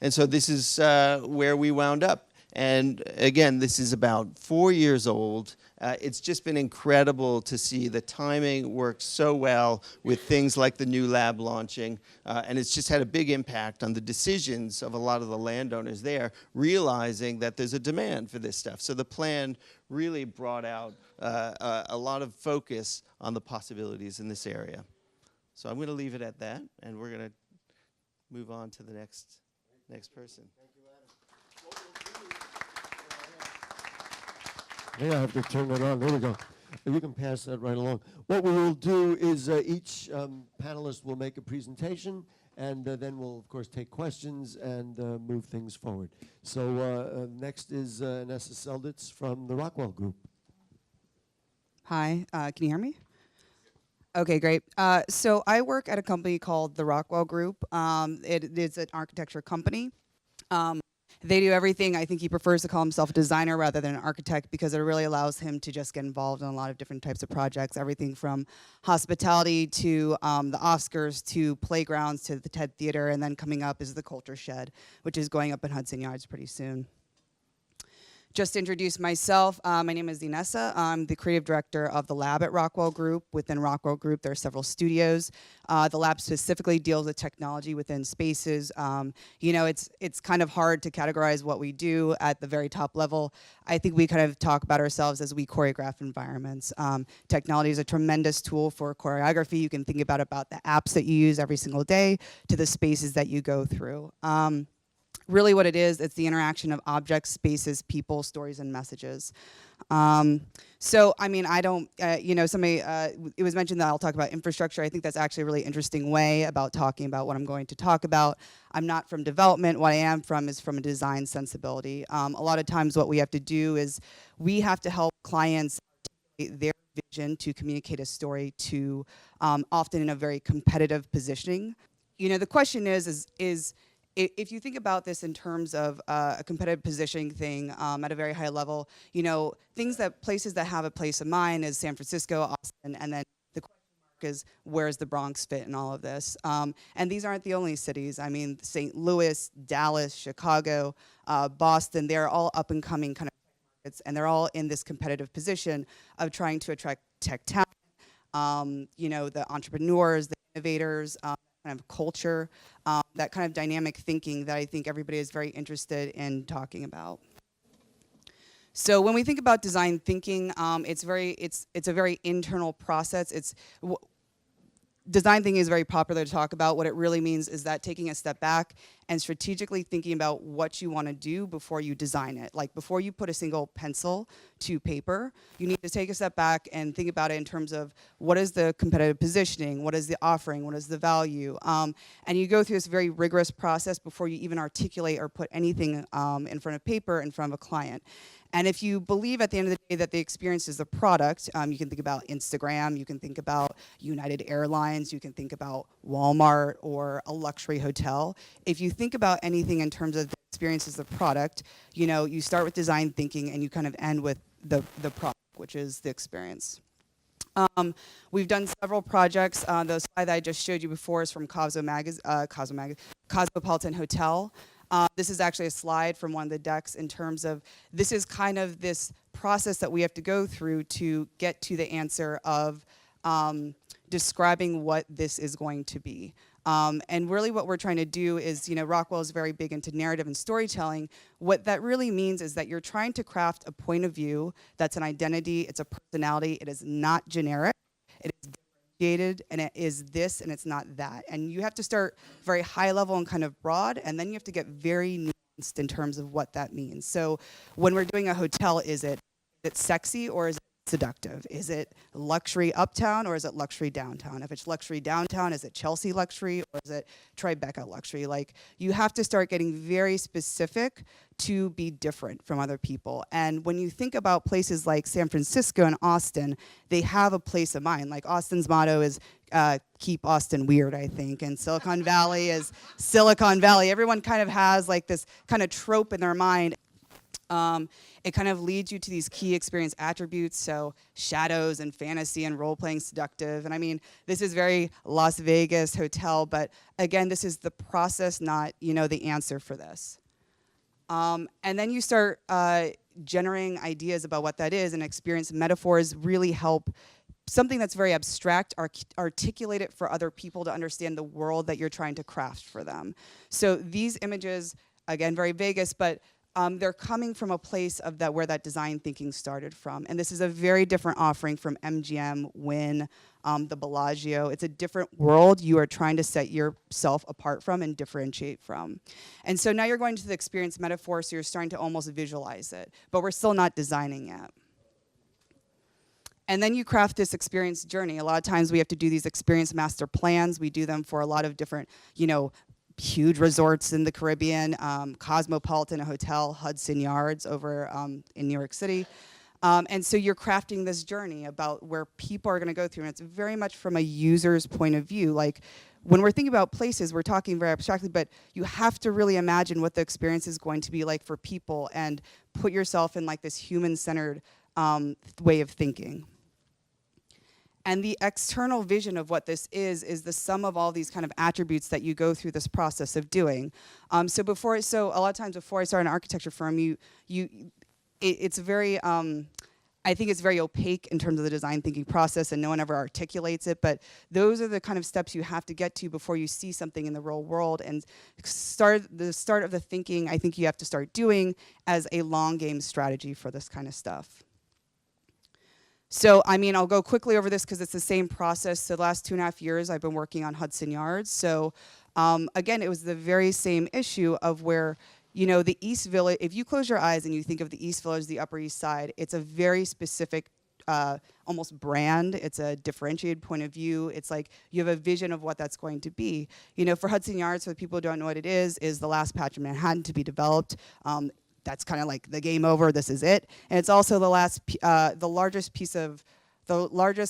Speaker 9: And so this is where we wound up. And again, this is about 4 years old. It's just been incredible to see the timing work so well with things like the new lab launching. And it's just had a big impact on the decisions of a lot of the landowners there, realizing that there's a demand for this stuff. So the plan really brought out a lot of focus on the possibilities in this area. So I'm going to leave it at that, and we're going to move on to the next person.
Speaker 10: Yeah, I have to turn that on. There we go. You can pass that right along. What we will do is each panelist will make a presentation, and then we'll, of course, take questions and move things forward. So next is Nessa Selditz from the Rockwell Group.
Speaker 11: Hi, can you hear me? Okay, great. So I work at a company called the Rockwell Group. It is an architecture company. They do everything. I think he prefers to call himself a designer rather than an architect because it really allows him to just get involved in a lot of different types of projects, everything from hospitality to the Oscars to playgrounds to the TED Theater, and then coming up is the Culture Shed, which is going up in Hudson Yards pretty soon. Just to introduce myself, my name is Inessa. I'm the creative director of the lab at Rockwell Group. Within Rockwell Group, there are several studios. The lab specifically deals with technology within spaces. You know, it's kind of hard to categorize what we do at the very top level. I think we kind of talk about ourselves as we choreograph environments. Technology is a tremendous tool for choreography. You can think about the apps that you use every single day to the spaces that you go through. Really what it is, it's the interaction of objects, spaces, people, stories, and messages. So, I mean, I don't, you know, it was mentioned that I'll talk about infrastructure. I think that's actually a really interesting way about talking about what I'm going to talk about. I'm not from development. What I am from is from a design sensibility. A lot of times what we have to do is we have to help clients articulate their vision to communicate a story to, often in a very competitive positioning. You know, the question is if you think about this in terms of a competitive positioning thing at a very high level, you know, places that have a place of mind is San Francisco, Austin, and then the question mark is where's the Bronx fit in all of this? And these aren't the only cities. I mean, St. Louis, Dallas, Chicago, Boston, they're all up and coming kind of markets, and they're all in this competitive position of trying to attract tech talent, you know, the entrepreneurs, the innovators, kind of culture, that kind of dynamic thinking that I think everybody is very interested in talking about. So when we think about design thinking, it's a very internal process. Design thinking is very popular to talk about. What it really means is that taking a step back and strategically thinking about what you want to do before you design it. Like before you put a single pencil to paper, you need to take a step back and think about it in terms of what is the competitive positioning, what is the offering, what is the value. And you go through this very rigorous process before you even articulate or put anything in front of paper in front of a client. And if you believe at the end of the day that the experience is a product, you can think about Instagram, you can think about United Airlines, you can think about Walmart or a luxury hotel. If you think about anything in terms of the experience as a product, you know, you start with design thinking and you kind of end with the product, which is the experience. We've done several projects. The slide that I just showed you before is from Cosmopolitan Hotel. This is actually a slide from one of the decks in terms of this is kind of this process that we have to go through to get to the answer of describing what this is going to be. And really what we're trying to do is, you know, Rockwell is very big into narrative and storytelling. What that really means is that you're trying to craft a point of view that's an identity, it's a personality, it is not generic, it is differentiated, and it is this and it's not that. And you have to start very high level and kind of broad, and then you have to get very nuanced in terms of what that means. So when we're doing a hotel, is it sexy or is it seductive? Is it luxury uptown or is it luxury downtown? If it's luxury downtown, is it Chelsea luxury or is it Tribeca luxury? Like, you have to start getting very specific to be different from other people. And when you think about places like San Francisco and Austin, they have a place of mind. Like Austin's motto is keep Austin weird, I think. And Silicon Valley is Silicon Valley. Everyone kind of has like this kind of trope in their mind. It kind of leads you to these key experience attributes, so shadows and fantasy and role-playing seductive. And I mean, this is very Las Vegas hotel, but again, this is the process, not, the answer for this. And then you start generating ideas about what that is, and experience metaphors really help something that's very abstract, articulate it for other people to understand the world that you're trying to craft for them. So these images, again, very Vegas, but they're coming from a place of where that design thinking started from. And this is a very different offering from MGM, Wynn, the Bellagio. It's a different world you are trying to set yourself apart from and differentiate from. And so now you're going to the experience metaphor, so you're starting to almost visualize it, but we're still not designing yet. And then you craft this experience journey. A lot of times we have to do these experience master plans. We do them for a lot of different, huge resorts in the Caribbean, Cosmopolitan Hotel, Hudson Yards over in New York City. And so you're crafting this journey about where people are gonna go through, and it's very much from a user's point of view. Like, when we're thinking about places, we're talking very abstractly, but you have to really imagine what the experience is going to be like for people and put yourself in like this human-centered way of thinking. And the external vision of what this is the sum of all these kind of attributes that you go through this process of doing. So a lot of times before I start an architecture firm, it's very, I think it's very opaque in terms of the design thinking process, and no one ever articulates it, but those are the kind of steps you have to get to before you see something in the real world. And the start of the thinking, I think you have to start doing as a long game strategy for this kind of stuff. So, I mean, I'll go quickly over this because it's the same process. So the last 2.5 years, I've been working on Hudson Yards. So again, it was the very same issue of where, the East Village, if you close your eyes and you think of the East Village, the Upper East Side, it's a very specific, almost brand. It's a differentiated point of view. It's like you have a vision of what that's going to be. For Hudson Yards, for the people who don't know what it is the last patch of Manhattan to be developed. That's kind of like the game over, this is it. And it's also the largest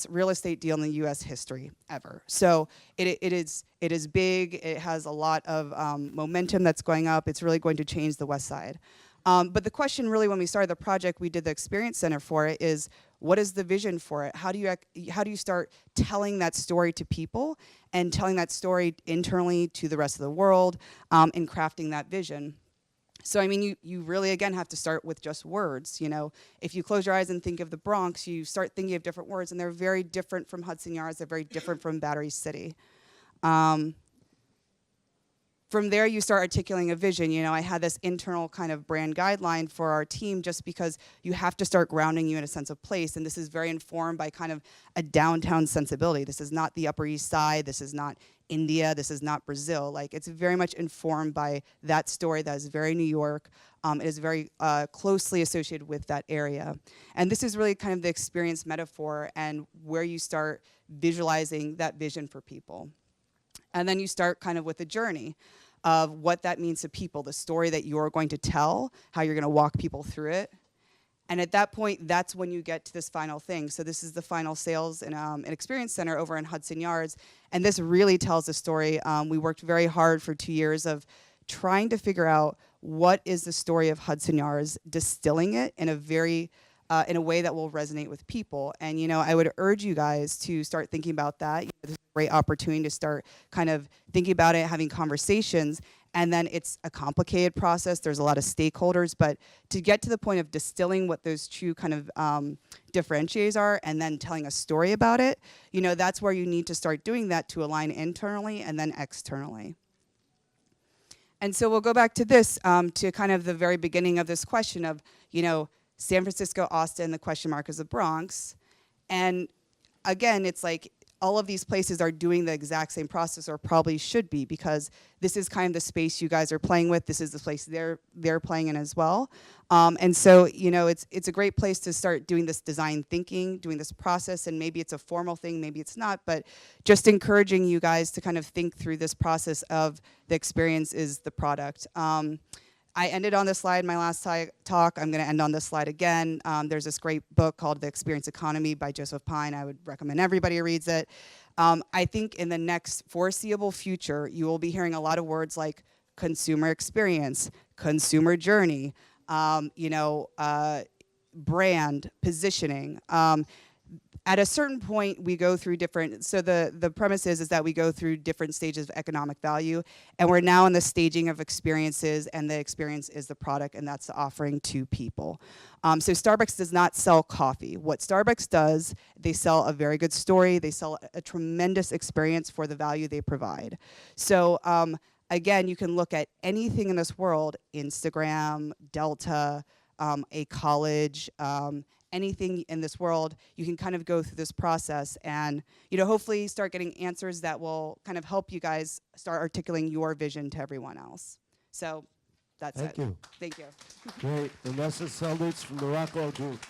Speaker 11: real estate deal in the US history ever. So it is big, it has a lot of momentum that's going up, it's really going to change the West Side. But the question really, when we started the project, we did the Experience Center for it, is what is the vision for it? How do you start telling that story to people and telling that story internally to the rest of the world and crafting that vision? So, I mean, you really, again, have to start with just words. If you close your eyes and think of the Bronx, you start thinking of different words, and they're very different from Hudson Yards. They're very different from Battery City. From there, you start articulating a vision. I had this internal kind of brand guideline for our team just because you have to start grounding you in a sense of place. And this is very informed by kind of a downtown sensibility. This is not the Upper East Side. This is not India. This is not Brazil. Like, it's very much informed by that story that is very New York. It is very closely associated with that area. And this is really kind of the experience metaphor and where you start visualizing that vision for people. And then you start kind of with the journey of what that means to people, the story that you're going to tell, how you're going to walk people through it. And at that point, that's when you get to this final thing. So this is the final sales and an experience center over in Hudson Yards. And this really tells the story. We worked very hard for 2 years of trying to figure out what is the story of Hudson Yards, distilling it in a very in a way that will resonate with people. And I would urge you guys to start thinking about that. This is a great opportunity to start kind of thinking about it, having conversations. And then it's a complicated process. There's a lot of stakeholders, but to get to the point of distilling what those true kind of differentiators are and then telling a story about it, that's where you need to start doing that to align internally and then externally. And so we'll go back to this, to kind of the very beginning of this question of, San Francisco, Austin, the question mark is the Bronx. And again, it's like all of these places are doing the exact same process, or probably should be, because this is kind of the space you guys are playing with. This is the place they're playing in as well. And so, it's a great place to start doing this design thinking, doing this process, and maybe it's a formal thing, maybe it's not, but just encouraging you guys to kind of think through this process of the experience is the product. I ended on this slide my last talk. I'm going to end on this slide again. There's this great book called The Experience Economy by Joseph Pine. I would recommend everybody reads it. I think in the next foreseeable future, you will be hearing a lot of words like consumer experience, consumer journey, brand, positioning. At a certain point, we go through different, so the premise is that we go through different stages of economic value, and we're now in the staging of experiences, and the experience is the product, and that's the offering to people. So Starbucks does not sell coffee. What Starbucks does, they sell a very good story, they sell a tremendous experience for the value they provide. So again, you can look at anything in this world, Instagram, Delta, a college, anything in this world, you can kind of go through this process and, hopefully start getting answers that will kind of help you guys start articulating your vision to everyone else. So that's it.
Speaker 10: Thank you.
Speaker 11: Thank you.
Speaker 10: Great. Vanessa Selditz from the Rockwell Group.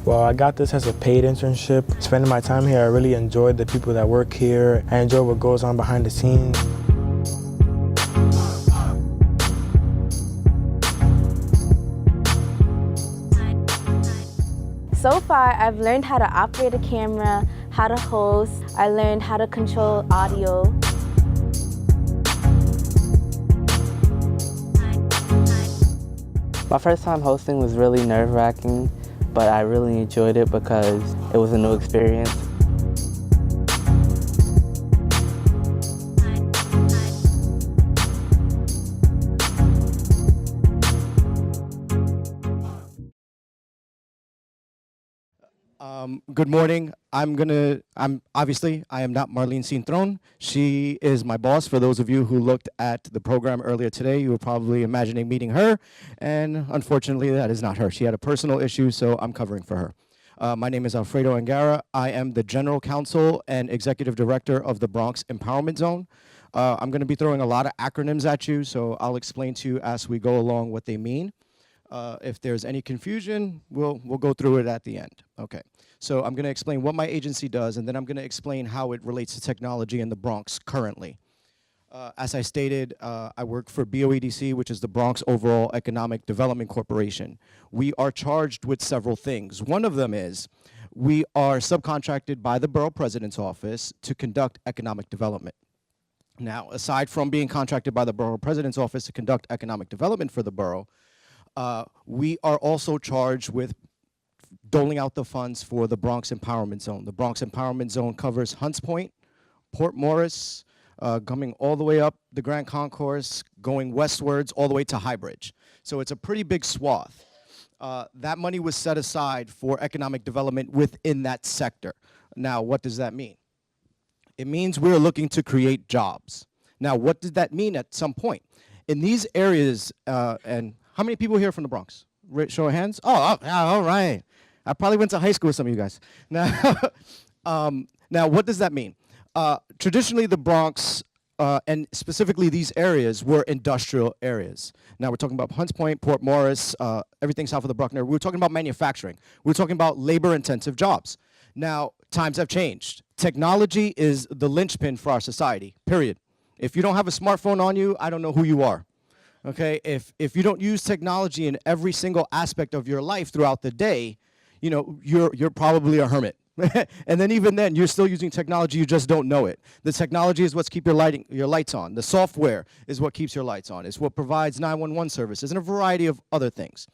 Speaker 12: Well, I got this as a paid internship. Spending my time here, I really enjoyed the people that work here. I enjoy what goes on behind the scenes.
Speaker 13: So far, I've learned how to operate a camera, how to host. I learned how to control audio.
Speaker 14: My first time hosting was really nerve-wracking, but I really enjoyed it because it was a new experience.
Speaker 15: Good morning. I am not Marlene Cintron. She is my boss. For those of you who looked at the program earlier today, you were probably imagining meeting her, and unfortunately that is not her. She had a personal issue, so I'm covering for her. My name is Alfredo Angara. I am the General Counsel and Executive Director of the Bronx Empowerment Zone. I'm going to be throwing a lot of acronyms at you, so I'll explain to you as we go along what they mean. If there's any confusion, we'll go through it at the end. Okay. So I'm going to explain what my agency does, and then I'm going to explain how it relates to technology in the Bronx currently. As I stated, I work for BOEDC, which is the Bronx Overall Economic Development Corporation. We are charged with several things. One of them is we are subcontracted by the Borough President's Office to conduct economic development. Now, aside from being contracted by the Borough President's Office to conduct economic development for the borough, we are also charged with doling out the funds for the Bronx Empowerment Zone. The Bronx Empowerment Zone covers Hunts Point, Port Morris, coming all the way up the Grand Concourse, going westwards all the way to Highbridge. So it's a pretty big swath. That money was set aside for economic development within that sector. Now, what does that mean? It means we're looking to create jobs. Now, what did that mean at some point? In these areas, and how many people here from the Bronx? Show of hands. Oh, all right. I probably went to high school with some of you guys. Now, now what does that mean? Traditionally, the Bronx, and specifically these areas, were industrial areas. Now, we're talking about Hunts Point, Port Morris, everything south of the Bruckner. We're talking about manufacturing. We're talking about labor-intensive jobs. Now, times have changed. Technology is the linchpin for our society, period. If you don't have a smartphone on you, I don't know who you are. Okay, if you don't use technology in every single aspect of your life throughout the day, you're probably a hermit. And then even then, you're still using technology, you just don't know it. The technology is what's keep your lights on. The software is what keeps your lights on. It's what provides 911 services and a variety of other things.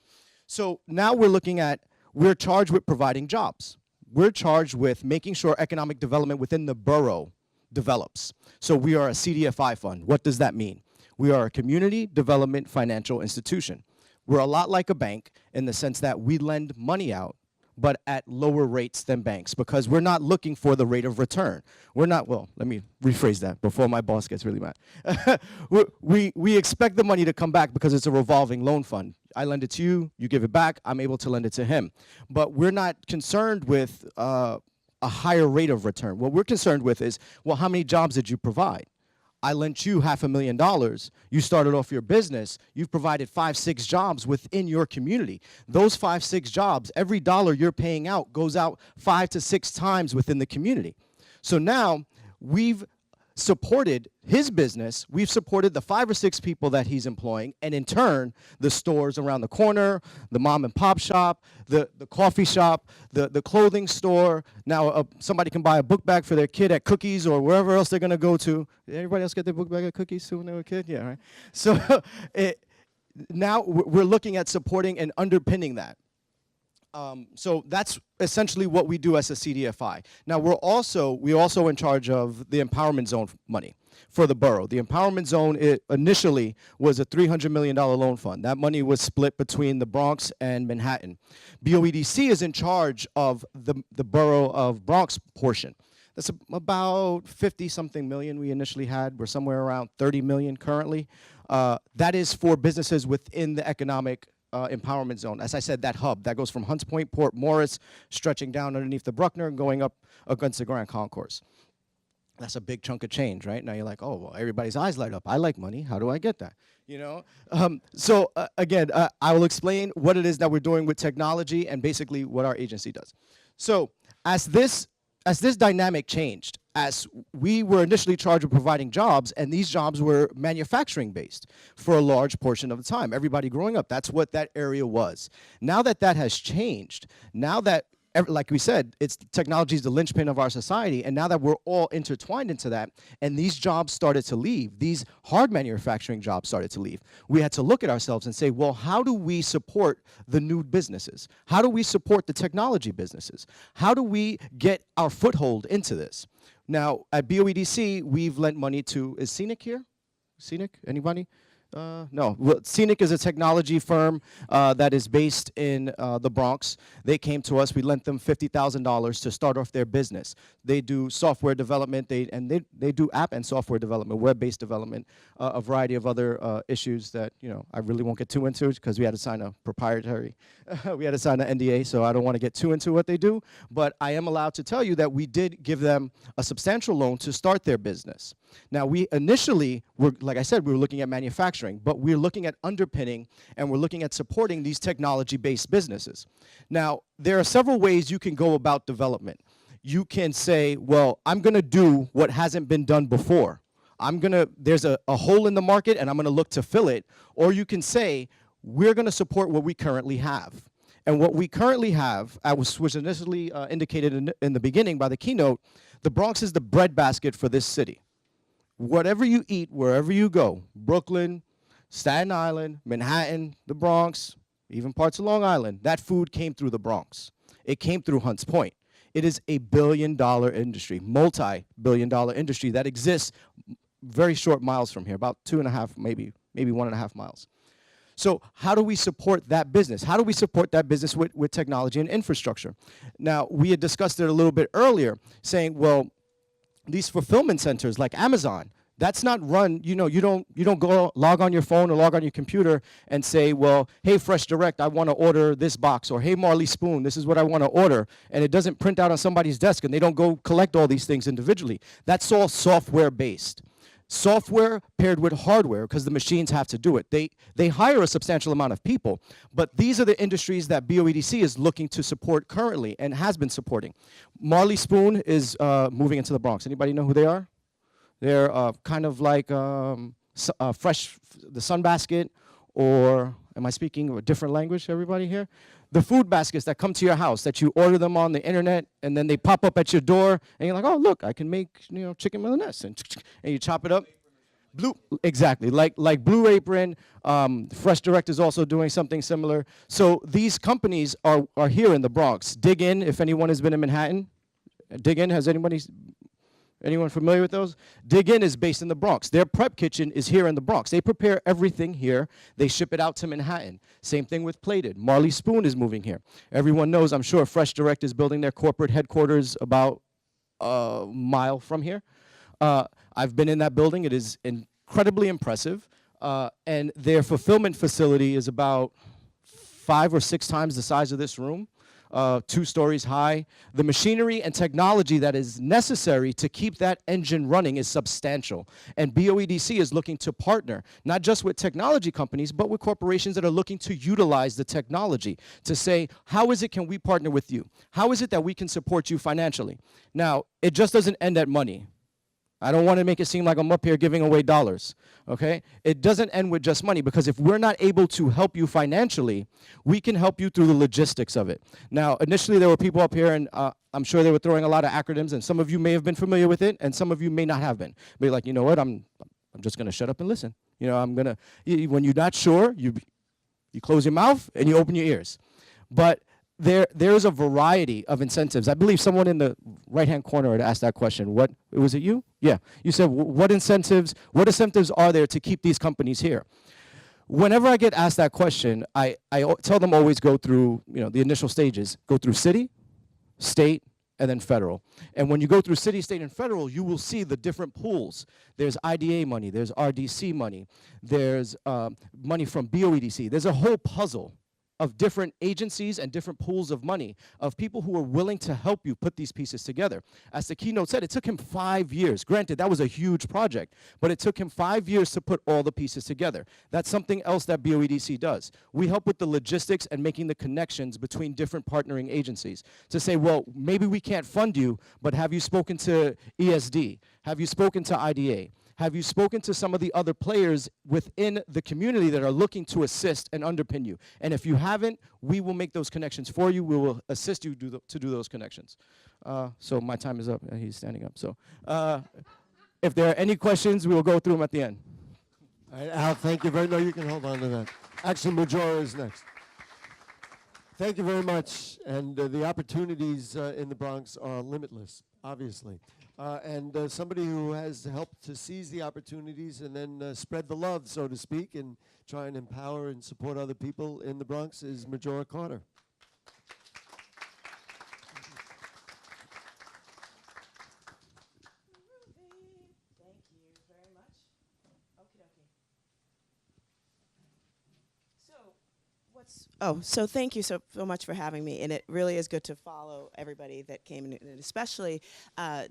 Speaker 15: So now we're charged with providing jobs. We're charged with making sure economic development within the borough develops. So we are a CDFI fund. What does that mean? We are a community development financial institution. We're a lot like a bank in the sense that we lend money out, but at lower rates than banks because we're not looking for the rate of return. We're not, well, let me rephrase that before my boss gets really mad. we expect the money to come back because it's a revolving loan fund. I lend it to you, you give it back, I'm able to lend it to him. But we're not concerned with a higher rate of return. What we're concerned with is, well, how many jobs did you provide? I lent you $500,000. You started off your business. You've provided 5, 6 jobs within your community. Those 5, 6 jobs, every dollar you're paying out goes out 5 to 6 times within the community. So now we've supported his business, we've supported the 5 or 6 people that he's employing, and in turn, the stores around the corner, the mom and pop shop, the coffee shop, the clothing store. Now somebody can buy a book bag for their kid at Cookies or wherever else they're gonna go to. Did everybody else get their book bag at Cookies too when they were a kid? Yeah, right? So now we're looking at supporting and underpinning that. So that's essentially what we do as a CDFI. Now we're also in charge of the empowerment zone money for the borough. The empowerment zone initially was a $300 million loan fund. That money was split between the Bronx and Manhattan. BOEDC is in charge of the borough of Bronx portion. That's about 50-something million we initially had. We're somewhere around 30 million currently. That is for businesses within the economic empowerment zone. As I said, that hub that goes from Hunts Point, Port Morris, stretching down underneath the Bruckner and going up against the Grand Concourse. That's a big chunk of change, right? Now you're like, oh, well, everybody's eyes light up. I like money. How do I get that? You know? Again, I will explain what it is that we're doing with technology and basically what our agency does. So as this dynamic changed, as we were initially charged with providing jobs, and these jobs were manufacturing based for a large portion of the time. Everybody growing up, that's what that area was. Now that that has changed, now that, like we said, technology is the linchpin of our society, and now that we're all intertwined into that, and these jobs started to leave, these hard manufacturing jobs started to leave, we had to look at ourselves and say, well, how do we support the new businesses? How do we support the technology businesses? How do we get our foothold into this? Now, at BOEDC, we've lent money to, is Scenic here? Scenic, anybody? No, well, Scenic is a technology firm that is based in the Bronx. They came to us, we lent them $50,000 to start off their business. They do software development, they do app and software development, web-based development, a variety of other issues that, you know, I really won't get too into because we had to sign a proprietary, we had to sign an NDA, so I don't want to get too into what they do, but I am allowed to tell you that we did give them a substantial loan to start their business. Now, we initially were, like I said, we were looking at manufacturing, but we're looking at underpinning and we're looking at supporting these technology-based businesses. Now, there are several ways you can go about development. You can say, well, I'm going to do what hasn't been done before. There's a hole in the market and I'm going to look to fill it. Or you can say, we're going to support what we currently have. And what we currently have, was initially indicated in the beginning by the keynote, the Bronx is the breadbasket for this city. Whatever you eat, wherever you go, Brooklyn, Staten Island, Manhattan, the Bronx, even parts of Long Island, that food came through the Bronx. It came through Hunts Point. It is a billion-dollar industry, multi-billion-dollar industry that exists very short miles from here, about 2.5, maybe 1.5 miles. So how do we support that business? How do we support that business with technology and infrastructure? Now, we had discussed it a little bit earlier, saying, well, these fulfillment centers like Amazon, that's not run, you don't go log on your phone or log on your computer and say, well, hey, Fresh Direct, I want to order this box, or hey, Marley Spoon, this is what I want to order, and it doesn't print out on somebody's desk and they don't go collect all these things individually. That's all software based. Software paired with hardware, because the machines have to do it. They hire a substantial amount of people, but these are the industries that BOEDC is looking to support currently and has been supporting. Marley Spoon is moving into the Bronx. Anybody know who they are? They're kind of like Fresh, the Sunbasket, or am I speaking a different language, everybody here? The food baskets that come to your house, that you order them on the internet, and then they pop up at your door, and you're like, oh, look, I can make, chicken milanese, and you chop it up. Exactly, like Blue Apron, Fresh Direct is also doing something similar. So these companies are here in the Bronx. Dig In, if anyone has been in Manhattan. Dig In, has anyone familiar with those? Dig In is based in the Bronx. Their prep kitchen is here in the Bronx. They prepare everything here. They ship it out to Manhattan. Same thing with Plated. Marley Spoon is moving here. Everyone knows, I'm sure, Fresh Direct is building their corporate headquarters about a mile from here. I've been in that building. It is incredibly impressive. And their fulfillment facility is about 5 or 6 times the size of this room. 2 stories high. The machinery and technology that is necessary to keep that engine running is substantial. And BOEDC is looking to partner, not just with technology companies, but with corporations that are looking to utilize the technology to say, how is it can we partner with you? How is it that we can support you financially? Now, it just doesn't end at money. I don't want to make it seem like I'm up here giving away dollars, okay? It doesn't end with just money, because if we're not able to help you financially, we can help you through the logistics of it. Now, initially there were people up here, and I'm sure they were throwing a lot of acronyms, and some of you may have been familiar with it, and some of you may not have been. Be like, you know what, I'm just gonna shut up and listen. You know, when you're not sure, you close your mouth and you open your ears. But there's a variety of incentives. I believe someone in the right-hand corner had asked that question. Was it you? Yeah. You said, what incentives are there to keep these companies here? Whenever I get asked that question, I tell them always go through, the initial stages. Go through city, state, and then federal. And when you go through city, state, and federal, you will see the different pools. There's IDA money, there's RDC money, there's money from BOEDC. There's a whole puzzle of different agencies and different pools of money of people who are willing to help you put these pieces together. As the keynote said, it took him 5 years. Granted, that was a huge project, but it took him 5 years to put all the pieces together. That's something else that BOEDC does. We help with the logistics and making the connections between different partnering agencies to say, well, maybe we can't fund you, but have you spoken to ESD? Have you spoken to IDA? Have you spoken to some of the other players within the community that are looking to assist and underpin you? And if you haven't, we will make those connections for you. We will assist you to do those connections. So my time is up. He's standing up. So if there are any questions, we will go through them at the end.
Speaker 10: All right, Al, thank you very much. No, you can hold on to that. Actually, Majora is next. Thank you very much. And the opportunities in the Bronx are limitless, obviously. And somebody who has helped to seize the opportunities and then spread the love, so to speak, and try and empower and support other people in the Bronx is Majora Carter.
Speaker 16: Thank you very much. So thank you so much for having me, and it really is good to follow everybody that came in, and especially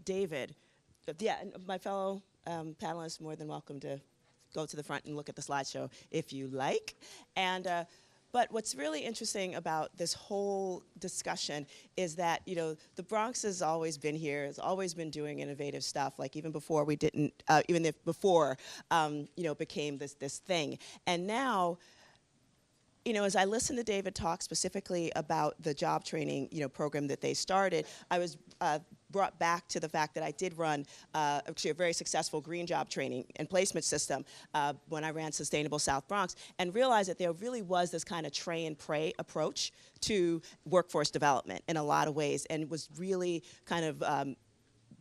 Speaker 16: David. Yeah, and my fellow panelists, more than welcome to go to the front and look at the slideshow if you like. And but what's really interesting about this whole discussion is that, the Bronx has always been here, has always been doing innovative stuff, like even before we didn't, even if before, became this thing. And now, as I listened to David talk specifically about the job training, program that they started, I was brought back to the fact that I did run actually a very successful green job training and placement system when I ran Sustainable South Bronx, and realized that there really was this kind of tray and pray approach to workforce development in a lot of ways, and was really kind of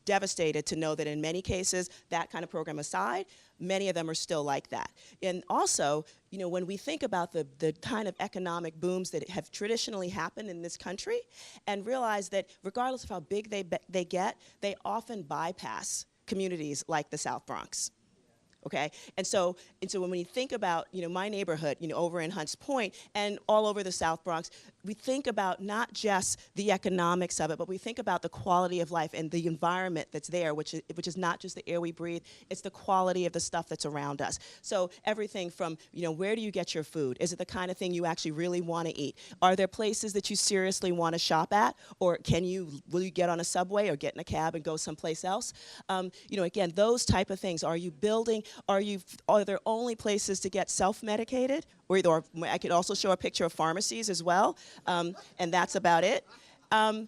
Speaker 16: devastated to know that in many cases, that kind of program aside, many of them are still like that. And also, when we think about the kind of economic booms that have traditionally happened in this country, and realize that regardless of how big they get, they often bypass communities like the South Bronx. Okay, and so when we think about my neighborhood, over in Hunts Point and all over the South Bronx, we think about not just the economics of it, but we think about the quality of life and the environment that's there, which is not just the air we breathe, it's the quality of the stuff that's around us. So everything from where do you get your food? Is it the kind of thing you actually really want to eat? Are there places that you seriously want to shop at, or will you get on a subway or get in a cab and go someplace else? Again, those type of things. Are you building? Are there only places to get self-medicated? Or I could also show a picture of pharmacies as well, and that's about it. Are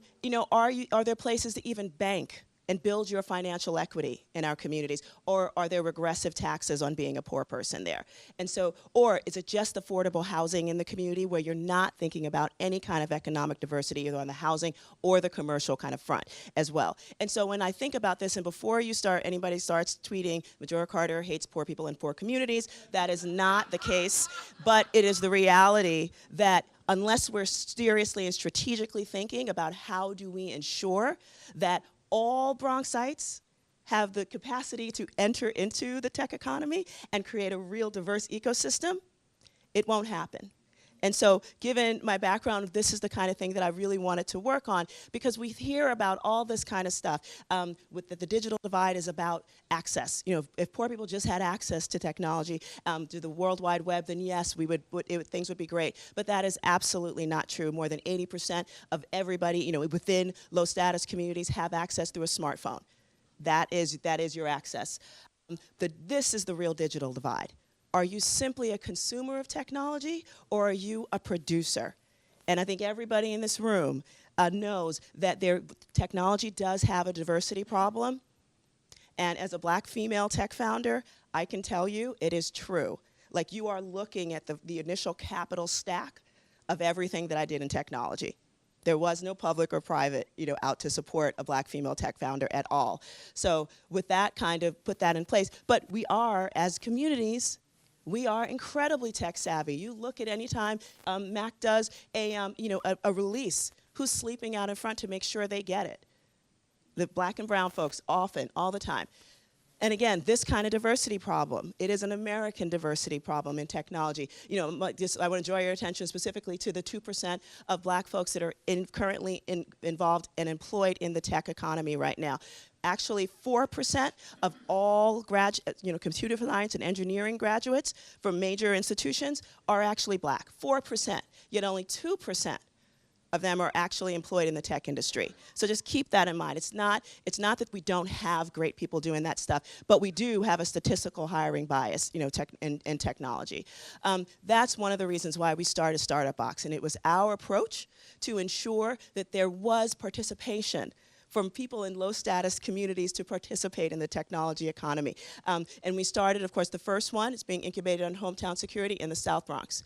Speaker 16: there places to even bank and build your financial equity in our communities? Or are there regressive taxes on being a poor person there? And so, or is it just affordable housing in the community where you're not thinking about any kind of economic diversity either on the housing or the commercial kind of front as well? And so when I think about this, and before anybody starts tweeting, Majora Carter hates poor people in poor communities, that is not the case, but it is the reality that unless we're seriously and strategically thinking about how do we ensure that all Bronxites have the capacity to enter into the tech economy and create a real diverse ecosystem, it won't happen. And so given my background, this is the kind of thing that I really wanted to work on, because we hear about all this kind of stuff. With the digital divide is about access. You know, if poor people just had access to technology, to the World Wide Web, then yes, things would be great. But that is absolutely not true. More than 80% of everybody, you know, within low status communities have access through a smartphone. That is your access. This is the real digital divide. Are you simply a consumer of technology, or are you a producer? And I think everybody in this room knows that technology does have a diversity problem. And as a black female tech founder, I can tell you it is true. Like, you are looking at the initial capital stack of everything that I did in technology. There was no public or private, you know, out to support a black female tech founder at all. So with that, kind of put that in place. But we are, as communities, we are incredibly tech savvy. You look at any time Mac does a release, who's sleeping out in front to make sure they get it? The black and brown folks, often, all the time. And again, this kind of diversity problem, it is an American diversity problem in technology. You know, I want to draw your attention specifically to the 2% of black folks that are currently involved and employed in the tech economy right now. Actually, 4% of all computer science and engineering graduates from major institutions are actually black. 4%, yet only 2% of them are actually employed in the tech industry. So just keep that in mind. It's not that we don't have great people doing that stuff, but we do have a statistical hiring bias, you know, in technology. That's one of the reasons why we started Startup Box, and it was our approach to ensure that there was participation from people in low status communities to participate in the technology economy. And we started, of course, the first one is being incubated on Hometown Security in the South Bronx.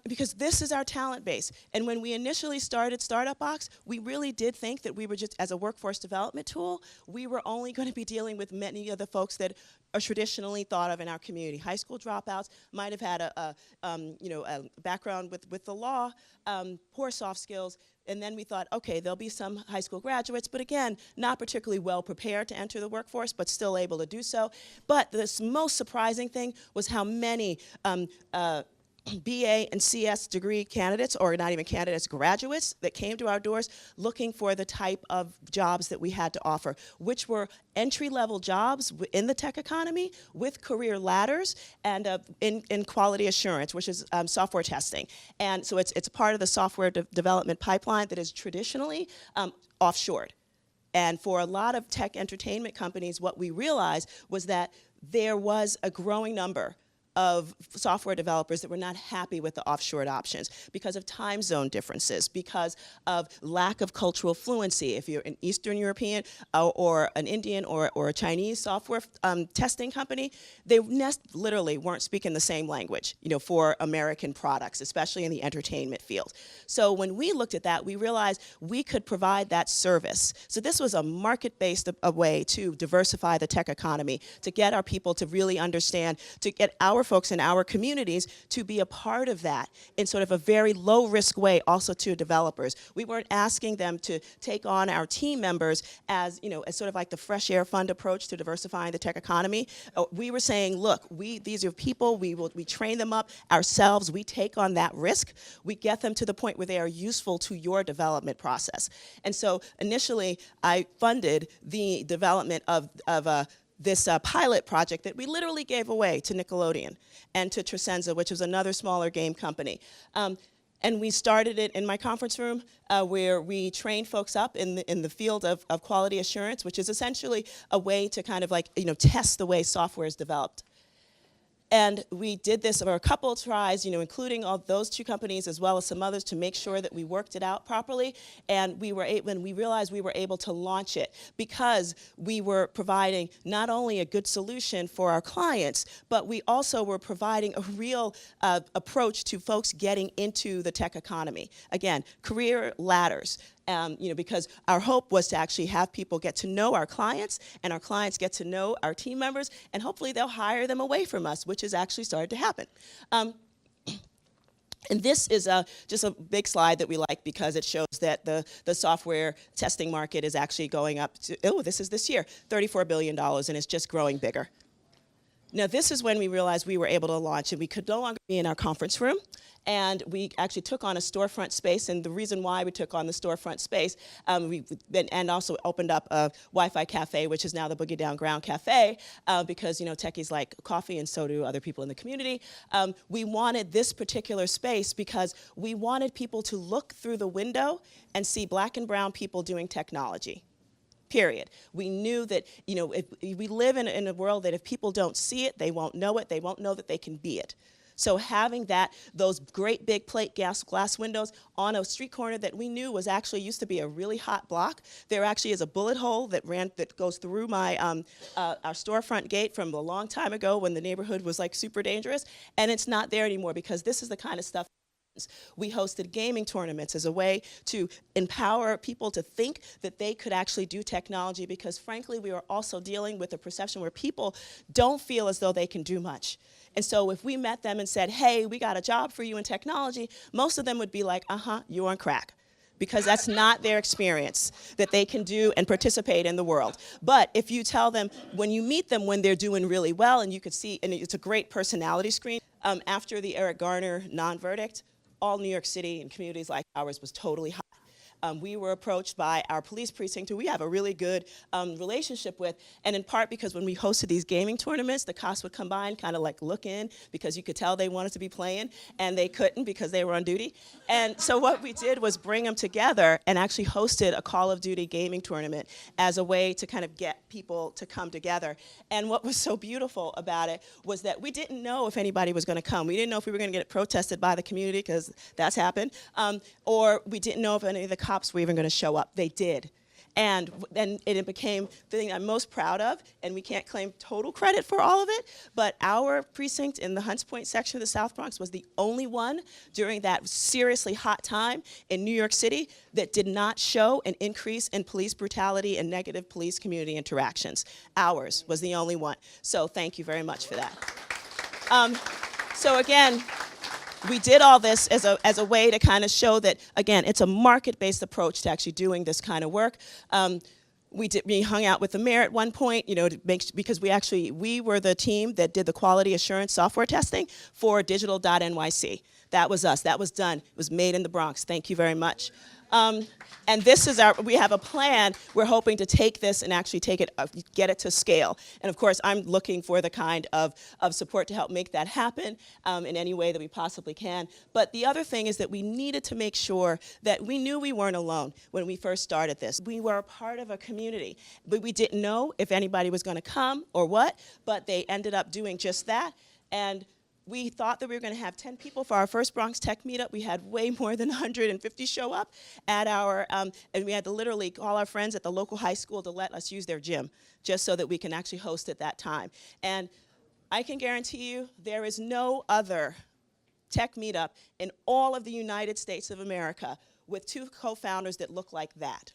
Speaker 16: Because this is our talent base. And when we initially started Startup Box, we really did think that we were just, as a workforce development tool, we were only going to be dealing with many of the folks that are traditionally thought of in our community. High school dropouts, might have had a background with the law, poor soft skills. And then we thought, okay, there'll be some high school graduates, but again, not particularly well prepared to enter the workforce, but still able to do so. But the most surprising thing was how many BA and CS degree candidates, or not even candidates, graduates that came to our doors looking for the type of jobs that we had to offer, which were entry-level jobs in the tech economy with career ladders and in quality assurance, which is software testing. And so it's part of the software development pipeline that is traditionally offshored. And for a lot of tech entertainment companies, what we realized was that there was a growing number of software developers that were not happy with the offshored options because of time zone differences, because of lack of cultural fluency. If you're an Eastern European or an Indian or a Chinese software testing company, they literally weren't speaking the same language, you know, for American products, especially in the entertainment field. So when we looked at that, we realized we could provide that service. So this was a market-based way to diversify the tech economy, to get our people to really understand, to get our folks in our communities to be a part of that in sort of a very low-risk way also to developers. We weren't asking them to take on our team members as, you know, as sort of like the Fresh Air Fund approach to diversifying the tech economy. We were saying, look, these are people, we train them up ourselves, we take on that risk, we get them to the point where they are useful to your development process. And so initially, I funded the development of this pilot project that we literally gave away to Nickelodeon and to Tresenza, which was another smaller game company. And we started it in my conference room where we trained folks up in the field of quality assurance, which is essentially a way to kind of like, you know, test the way software is developed. And we did this over a couple of tries, you know, including all those two companies as well as some others to make sure that we worked it out properly. And when we realized we were able to launch it because we were providing not only a good solution for our clients, but we also were providing a real approach to folks getting into the tech economy. Again, career ladders. You know, because our hope was to actually have people get to know our clients and our clients get to know our team members, and hopefully they'll hire them away from us, which has actually started to happen. And this is just a big slide that we like because it shows that the software testing market is actually going up to, this is this year, $34 billion, and it's just growing bigger. Now, this is when we realized we were able to launch, and we could no longer be in our conference room. And we actually took on a storefront space, and the reason why we took on the storefront space, and also opened up a Wi-Fi cafe, which is now the Boogie Down Ground Cafe, because techies like coffee, and so do other people in the community. We wanted this particular space because we wanted people to look through the window and see black and brown people doing technology. Period. We knew that, if we live in a world that if people don't see it, they won't know it, they won't know that they can be it. So having those great big plate glass windows on a street corner that we knew was actually used to be a really hot block. There actually is a bullet hole that goes through my our storefront gate from a long time ago when the neighborhood was like super dangerous, and it's not there anymore because this is the kind of stuff. We hosted gaming tournaments as a way to empower people to think that they could actually do technology, because frankly we are also dealing with a perception where people don't feel as though they can do much. And so if we met them and said, hey, we got a job for you in technology, most of them would be like, you're on crack. Because that's not their experience that they can do and participate in the world. But if you tell them, when you meet them when they're doing really well, and you could see, and it's a great personality screen, after the Eric Garner non-verdict, all New York City and communities like ours was totally hot. We were approached by our police precinct, who we have a really good relationship with, and in part because when we hosted these gaming tournaments, the cops would come by and kind of like look in, because you could tell they wanted to be playing, and they couldn't because they were on duty. And so what we did was bring them together and actually hosted a Call of Duty gaming tournament as a way to kind of get people to come together. And what was so beautiful about it was that we didn't know if anybody was going to come. We didn't know if we were going to get protested by the community, because that's happened, or we didn't know if any of the cops were even going to show up. They did. And then it became the thing I'm most proud of, and we can't claim total credit for all of it, but our precinct in the Hunts Point section of the South Bronx was the only one during that seriously hot time in New York City that did not show an increase in police brutality and negative police community interactions. Ours was the only one. So thank you very much for that. So again, we did all this as a way to kind of show that, again, it's a market-based approach to actually doing this kind of work. We hung out with the mayor at one point, because we were the team that did the quality assurance software testing for digital.nyc. That was us. That was done. It was made in the Bronx. Thank you very much. And this is we have a plan. We're hoping to take this and actually get it to scale. And of course, I'm looking for the kind of support to help make that happen in any way that we possibly can. But the other thing is that we needed to make sure that we knew we weren't alone when we first started this. We were a part of a community, but we didn't know if anybody was going to come or what, but they ended up doing just that. And we thought that we were going to have 10 people for our first Bronx Tech meetup. We had way more than 150 show up at our, and we had to literally call our friends at the local high school to let us use their gym, just so that we can actually host at that time. And I can guarantee you there is no other tech meetup in all of the United States of America with two co-founders that look like that.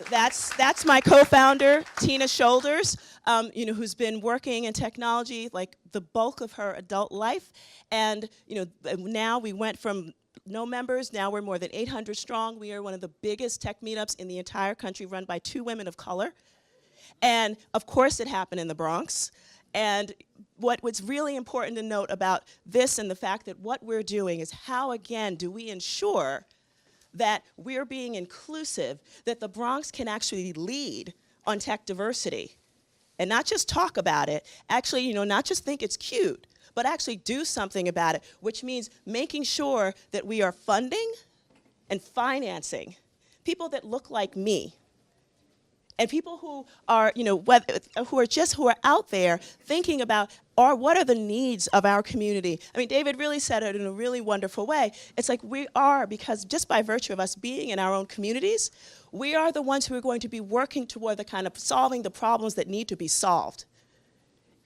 Speaker 16: That's my co-founder, Tina Shoulders, who's been working in technology like the bulk of her adult life. And now we went from no members, now we're more than 800 strong. We are one of the biggest tech meetups in the entire country, run by 2 women of color. And of course it happened in the Bronx. And what's really important to note about this, and the fact that what we're doing, is how, again, do we ensure that we're being inclusive, that the Bronx can actually lead on tech diversity, and not just talk about it, actually, not just think it's cute, but actually do something about it, which means making sure that we are funding and financing people that look like me, and people who are, who are out there thinking about, what are the needs of our community? I mean, David really said it in a really wonderful way. It's like we are, because just by virtue of us being in our own communities, we are the ones who are going to be working toward the kind of solving the problems that need to be solved.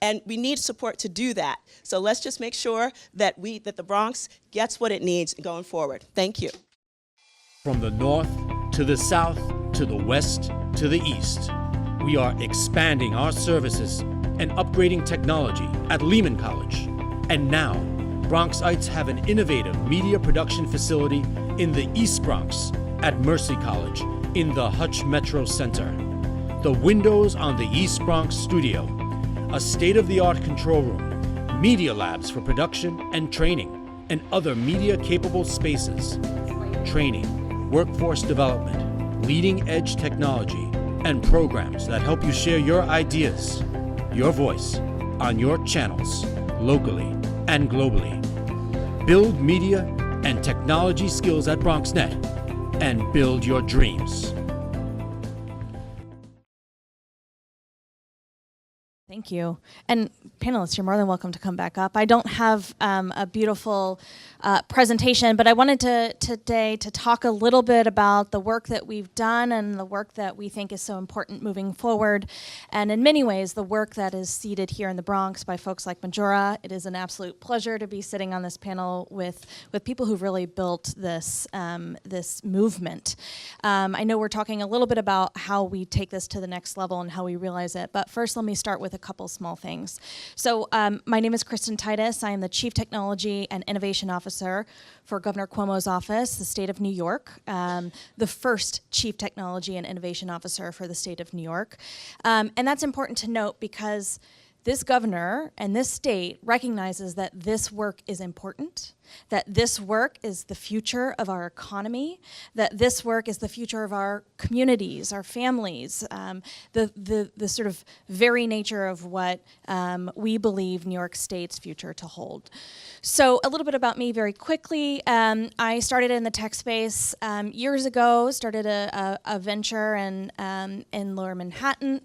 Speaker 16: And we need support to do that. So let's just make sure that the Bronx gets what it needs going forward. Thank you.
Speaker 17: From the north to the south to the west to the east, we are expanding our services and upgrading technology at Lehman College. And now, Bronxites have an innovative media production facility in the East Bronx at Mercy College in the Hutch Metro Center. the windows on the East Bronx studio, a state-of-the-art control room, media labs for production and training, and other media-capable spaces, training, workforce development, leading-edge technology, and programs that help you share your ideas, your voice, on your channels, locally and globally. Build media and technology skills at BronxNet and build your dreams.
Speaker 18: Thank you. And panelists, you're more than welcome to come back up. I don't have a beautiful presentation, but I wanted today to talk a little bit about the work that we've done and the work that we think is so important moving forward. And in many ways, the work that is seated here in the Bronx by folks like Majora. It is an absolute pleasure to be sitting on this panel with people who've really built this, this movement. I know we're talking a little bit about how we take this to the next level and how we realize it, but first let me start with a couple small things. So my name is Kristen Titus. I am the Chief Technology and Innovation Officer for Governor Cuomo's office, the state of New York, the first Chief Technology and Innovation Officer for the state of New York. And that's important to note because this governor and this state recognizes that this work is important, that this work is the future of our economy, that this work is the future of our communities, our families, the sort of very nature of what we believe New York State's future to hold. So a little bit about me very quickly. I started in the tech space years ago, started a venture in Lower Manhattan,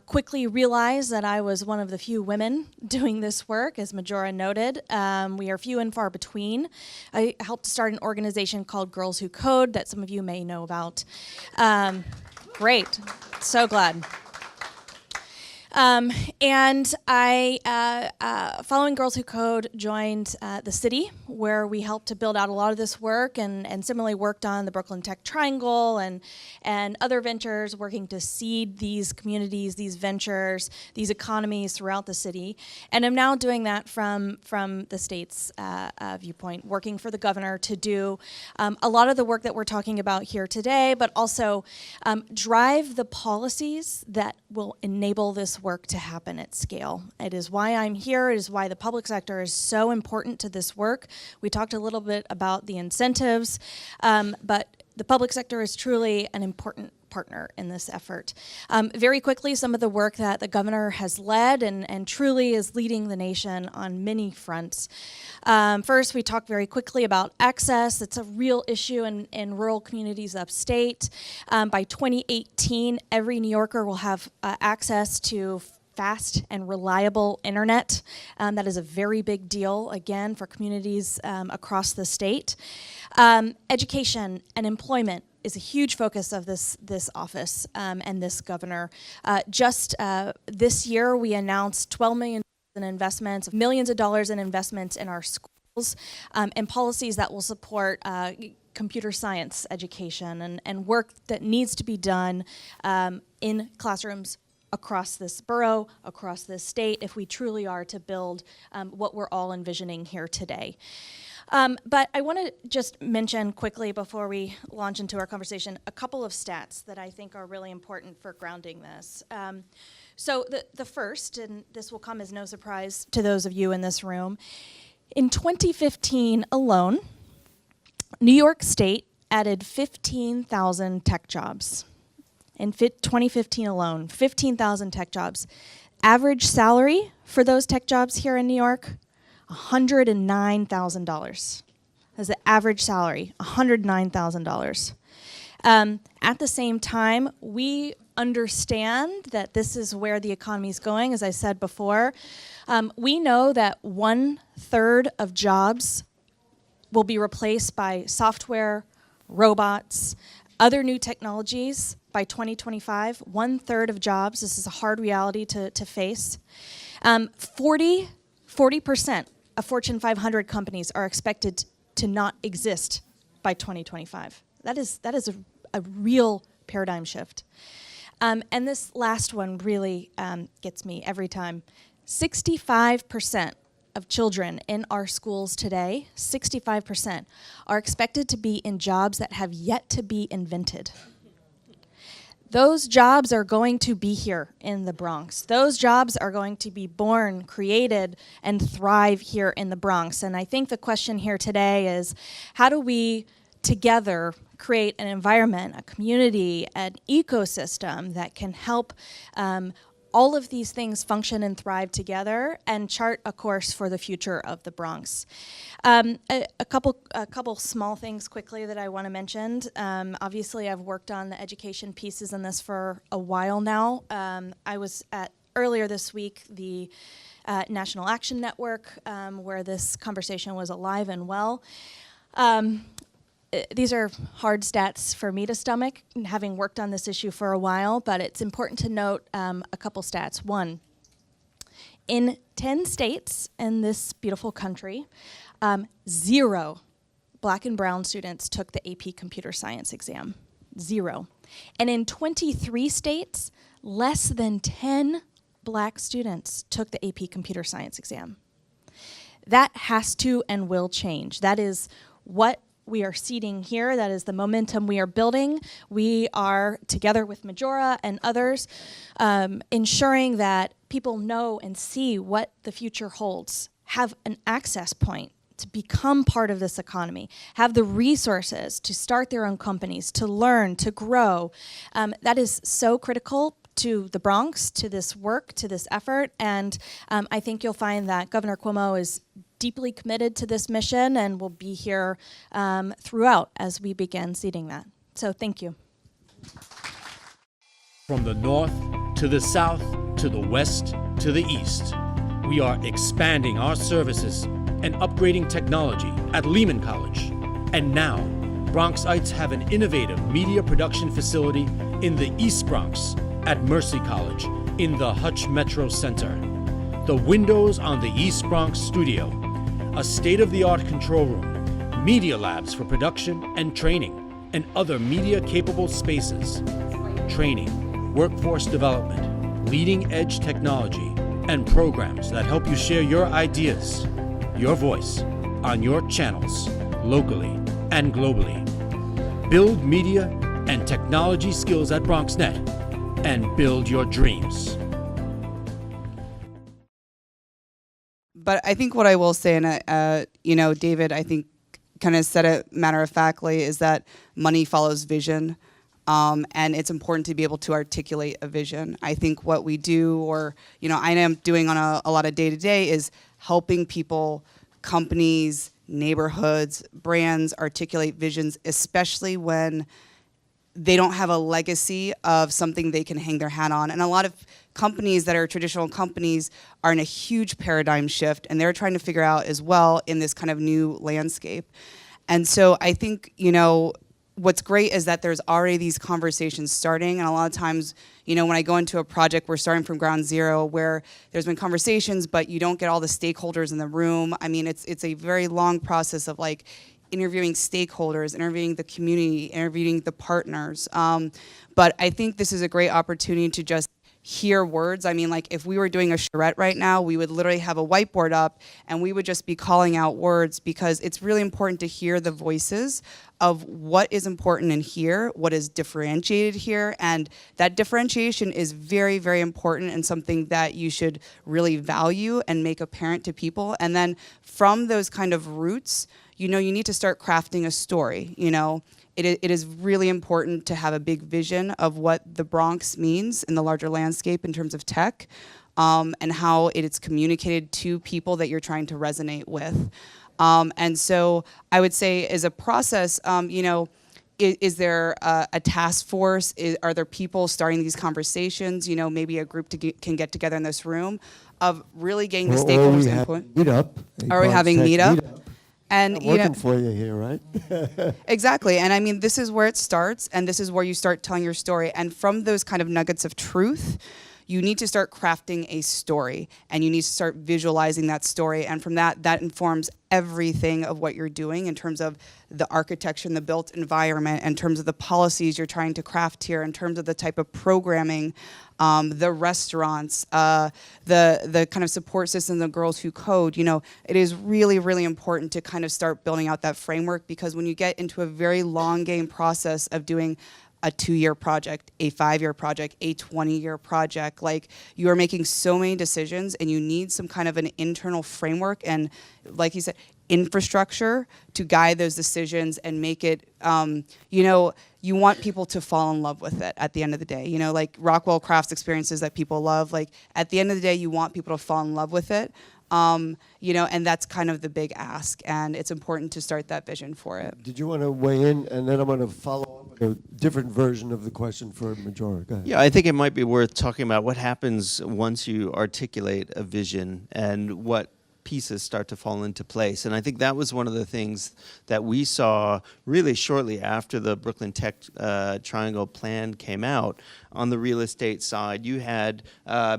Speaker 18: quickly realized that I was one of the few women doing this work, as Majora noted. We are few and far between. I helped start an organization called Girls Who Code that some of you may know about. Great, so glad. And I, following Girls Who Code, joined the city, where we helped to build out a lot of this work, and similarly worked on the Brooklyn Tech Triangle and other ventures, working to seed these communities, these ventures, these economies throughout the city. And I'm now doing that from the state's viewpoint, working for the governor to do a lot of the work that we're talking about here today, but also drive the policies that will enable this work to happen at scale. It is why I'm here. It is why the public sector is so important to this work. We talked a little bit about the incentives, but the public sector is truly an important partner in this effort. Very quickly, some of the work that the governor has led and truly is leading the nation on many fronts. First, we talked very quickly about access. It's a real issue in rural communities upstate. By 2018, every New Yorker will have access to fast and reliable internet. That is a very big deal, again, for communities across the state. Education and employment is a huge focus of this office and this governor. Just this year, we announced $12 million in investments, millions of dollars in investments in our schools, and policies that will support computer science education and work that needs to be done in classrooms across this borough, across this state, if we truly are to build what we're all envisioning here today. But I want to just mention quickly before we launch into our conversation a couple of stats that I think are really important for grounding this. So the first, and this will come as no surprise to those of you in this room, in 2015 alone, New York State added 15,000 tech jobs. In 2015 alone, 15,000 tech jobs. Average salary for those tech jobs here in New York, $109,000. That's the average salary, $109,000. At the same time, we understand that this is where the economy is going, as I said before. We know that 1/3 of jobs will be replaced by software, robots, other new technologies by 2025. 1/3 of jobs, this is a hard reality to face. 40% of Fortune 500 companies are expected to not exist by 2025. That is a real paradigm shift. And this last one really gets me every time. 65% of children in our schools today, 65%, are expected to be in jobs that have yet to be invented. those jobs are going to be here in the Bronx. Those jobs are going to be born, created, and thrive here in the Bronx. And I think the question here today is, how do we together create an environment, a community, an ecosystem that can help all of these things function and thrive together and chart a course for the future of the Bronx. A couple small things quickly that I want to mention. Obviously, I've worked on the education pieces in this for a while now. I was at, earlier this week, the National Action Network, where this conversation was alive and well. These are hard stats for me to stomach, having worked on this issue for a while, but it's important to note a couple stats. One, in 10 states in this beautiful country, 0 Black and brown students took the AP Computer Science exam. 0. And in 23 states, less than 10 Black students took the AP Computer Science exam. That has to and will change. That is what we are seeding here. That is the momentum we are building. We are, together with Majora and others, ensuring that people know and see what the future holds, have an access point to become part of this economy, have the resources to start their own companies, to learn, to grow. That is so critical to the Bronx, to this work, to this effort, and I think you'll find that Governor Cuomo is deeply committed to this mission and will be here throughout as we begin seeding that. So thank you.
Speaker 17: From the north to the south to the west to the east, we are expanding our services and upgrading technology at Lehman College. And now, Bronxites have an innovative media production facility in the East Bronx at Mercy College in the Hutch Metro Center. The windows on the East Bronx studio, a state-of-the-art control room, media labs for production and training, and other media-capable spaces. Training, workforce development, leading-edge technology, and programs that help you share your ideas, your voice, on your channels, locally and globally. Build media and technology skills at BronxNet and build your dreams.
Speaker 11: But I think what I will say, and David, I think kind of said it matter-of-factly, is that money follows vision, and it's important to be able to articulate a vision. I think what we do, or I am doing on a lot of day-to-day, is helping people, companies, neighborhoods, brands articulate visions, especially when they don't have a legacy of something they can hang their hat on. And a lot of companies that are traditional companies are in a huge paradigm shift, and they're trying to figure out as well in this kind of new landscape. And so I think, what's great is that there's already these conversations starting, and a lot of times, when I go into a project, we're starting from ground zero where there's been conversations, but you don't get all the stakeholders in the room. I mean, it's a very long process of interviewing stakeholders, interviewing the community, interviewing the partners. But I think this is a great opportunity to just hear words. I mean, if we were doing a charrette right now, we would literally have a whiteboard up and we would just be calling out words, because it's really important to hear the voices of what is important in here, what is differentiated here, and that differentiation is very, very important and something that you should really value and make apparent to people. And then from those kind of roots, you need to start crafting a story. It is really important to have a big vision of what the Bronx means in the larger landscape in terms of tech, and how it's communicated to people that you're trying to resonate with. And so I would say as a process, is there a task force? Are there people starting these conversations? Maybe a group can get together in this room of really getting the stakeholders' input. Are we having meetup? And
Speaker 10: I'm working for you here, right?
Speaker 11: Exactly. And I mean, this is where it starts, and this is where you start telling your story. And from those kind of nuggets of truth, you need to start crafting a story, and you need to start visualizing that story. And from that informs everything of what you're doing in terms of the architecture and the built environment, in terms of the policies you're trying to craft here, in terms of the type of programming, the restaurants, the kind of support systems of Girls Who Code. It is really, really important to kind of start building out that framework, because when you get into a very long game process of doing a 2-year project, a 5-year project, a 20-year project. Like, you are making so many decisions, and you need some kind of an internal framework and, like you said, infrastructure to guide those decisions and make it, you want people to fall in love with it at the end of the day. Like Rockwell crafts experiences that people love. Like, at the end of the day, you want people to fall in love with it. And that's kind of the big ask, and it's important to start that vision for it.
Speaker 10: Did you want to weigh in? And then I'm going to follow up with a different version of the question for Majora. Go ahead.
Speaker 9: Yeah, I think it might be worth talking about what happens once you articulate a vision and what pieces start to fall into place. And I think that was one of the things that we saw really shortly after the Brooklyn Tech Triangle plan came out. On the real estate side, you had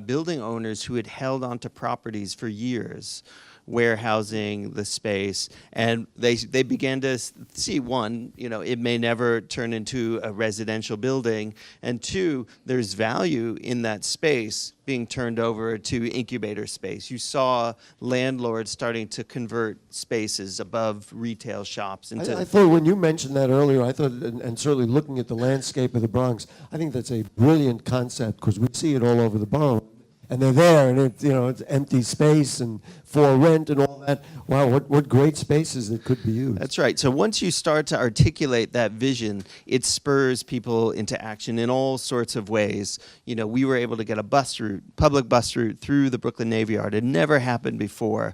Speaker 9: building owners who had held onto properties for years, warehousing the space, and they began to see, one, it may never turn into a residential building, and two, there's value in that space being turned over to incubator space. You saw landlords starting to convert spaces above retail shops into...
Speaker 10: I thought when you mentioned that earlier, I thought, and certainly looking at the landscape of the Bronx, I think that's a brilliant concept, because we see it all over the borough. And they're there, and it's empty space and for rent and all that. Wow, what great spaces that could be used.
Speaker 9: That's right. So once you start to articulate that vision, it spurs people into action in all sorts of ways. We were able to get a public bus route through the Brooklyn Navy Yard. It never happened before.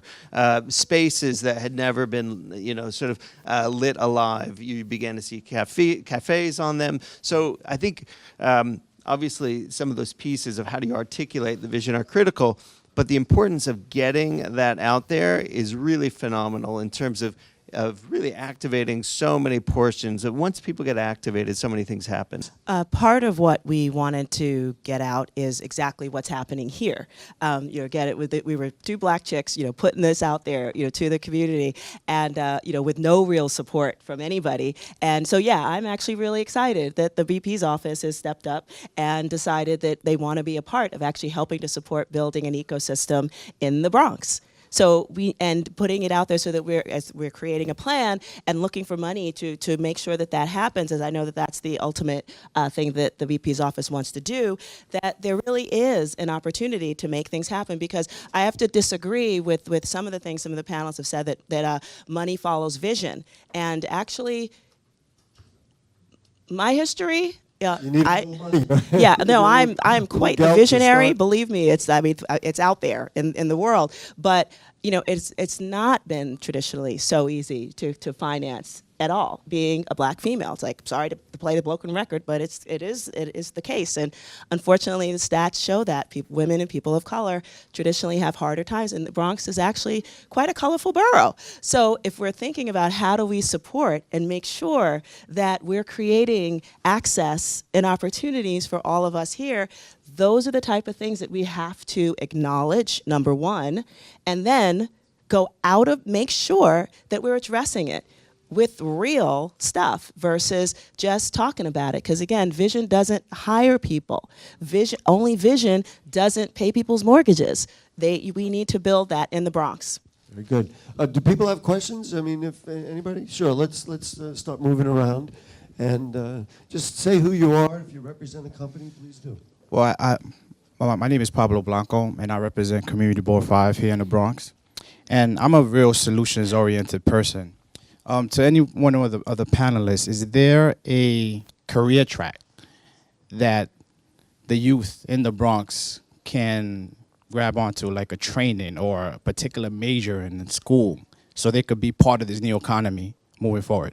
Speaker 9: Spaces that had never been, sort of lit alive. You began to see cafes on them. So I think obviously, some of those pieces of how do you articulate the vision are critical, but the importance of getting that out there is really phenomenal in terms of really activating so many portions. And once people get activated, so many things happen.
Speaker 16: Part of what we wanted to get out is exactly what's happening here. Get it? We were two black chicks, putting this out there, to the community, and with no real support from anybody. And so, yeah, I'm actually really excited that the VP's office has stepped up and decided that they want to be a part of actually helping to support building an ecosystem in the Bronx. So putting it out there so that we're creating a plan and looking for money to make sure that happens, as I know that that's the ultimate thing that the VP's office wants to do, that there really is an opportunity to make things happen, because I have to disagree with some of the things some of the panelists have said, that money follows vision. And actually, my history, I'm quite the visionary. Believe me, it's out there in the world. But it's not been traditionally so easy to finance at all, being a black female. It's like, sorry to play the broken record, but it is the case. And unfortunately, the stats show that women and people of color traditionally have harder times, and the Bronx is actually quite a colorful borough. So if we're thinking about how do we support and make sure that we're creating access and opportunities for all of us here, those are the type of things that we have to acknowledge, number one, and then make sure that we're addressing it with real stuff versus just talking about it. Because again, vision doesn't hire people. Vision doesn't pay people's mortgages. We need to build that in the Bronx.
Speaker 10: Very good. Do people have questions? I mean, if anybody? Sure, let's start moving around. And just say who you are. If you represent a company, please do.
Speaker 19: Well, my name is Pablo Blanco, and I represent Community Board 5 here in the Bronx. And I'm a real solutions-oriented person. To any one of the other panelists, is there a career track that the youth in the Bronx can grab onto, like a training or a particular major in school, so they could be part of this new economy moving forward?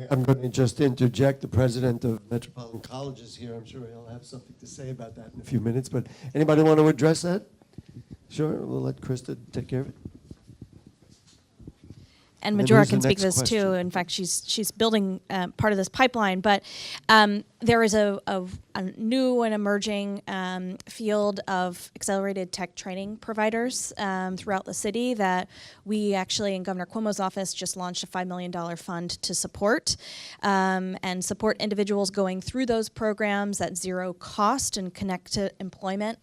Speaker 10: I'm going to just interject. The president of Metropolitan College is here. I'm sure he'll have something to say about that in a few minutes. But anybody want to address that? Sure, we'll let Krista take care of it.
Speaker 18: And Majora can speak to this too. In fact, she's building part of this pipeline. But there is a new and emerging field of accelerated tech training providers throughout the city that we actually, in Governor Cuomo's office, just launched a $5 million fund to support and support individuals going through those programs at zero cost and connect to employment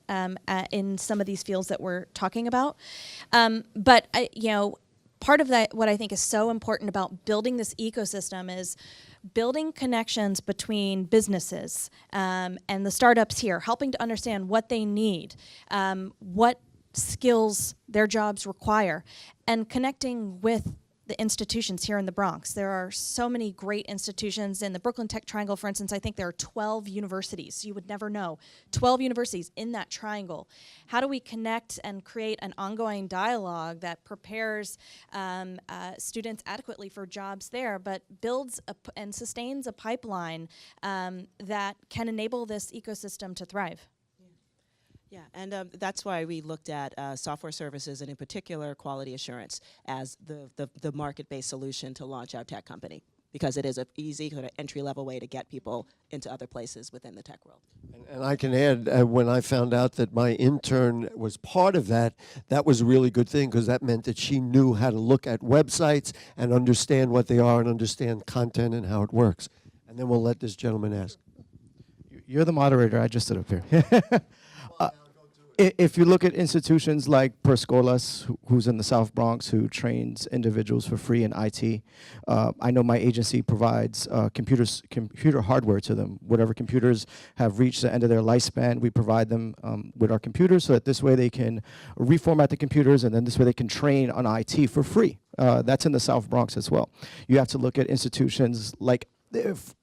Speaker 18: in some of these fields that we're talking about. But part of that, what I think is so important about building this ecosystem is building connections between businesses and the startups here, helping to understand what they need, what skills their jobs require, and connecting with the institutions here in the Bronx. There are so many great institutions in the Brooklyn Tech Triangle, for instance. I think there are 12 universities. You would never know. 12 universities in that triangle. How do we connect and create an ongoing dialogue that prepares students adequately for jobs there, but builds and sustains a pipeline that can enable this ecosystem to thrive?
Speaker 16: Yeah, and that's why we looked at software services and in particular quality assurance as the market-based solution to launch our tech company, because it is an easy kind of entry-level way to get people into other places within the tech world.
Speaker 10: And I can add, when I found out that my intern was part of that, that was a really good thing, because that meant that she knew how to look at websites and understand what they are and understand content and how it works. And then we'll let this gentleman ask.
Speaker 15: You're the moderator. I just stood up here. If you look at institutions like Perscolas, who's in the South Bronx, who trains individuals for free in IT, I know my agency provides computer hardware to them. Whatever computers have reached the end of their lifespan, we provide them with our computers, so that this way they can reformat the computers, and then this way they can train on IT for free. That's in the South Bronx as well. You have to look at institutions like,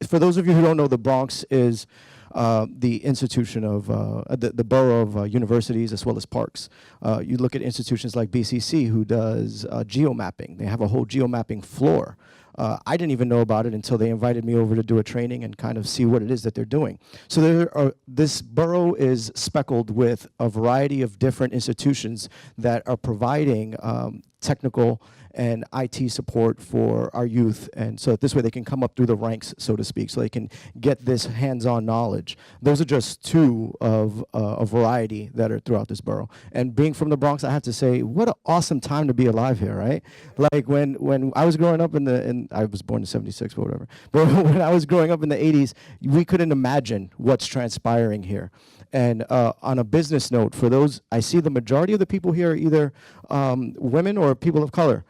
Speaker 15: for those of you who don't know, the Bronx is the institution of the borough of universities as well as parks. You look at institutions like BCC, who does geomapping. They have a whole geomapping floor. I didn't even know about it until they invited me over to do a training and kind of see what it is that they're doing. So this borough is speckled with a variety of different institutions that are providing technical and IT support for our youth, and so this way they can come up through the ranks, so to speak, so they can get this hands-on knowledge. Those are just two of a variety that are throughout this borough. And being from the Bronx, I have to say, what an awesome time to be alive here, right? Like when I was growing up I was born in '76, but whatever. But when I was growing up in the '80s, we couldn't imagine what's transpiring here. And on a business note, for those, I see the majority of the people here are either women or people of color.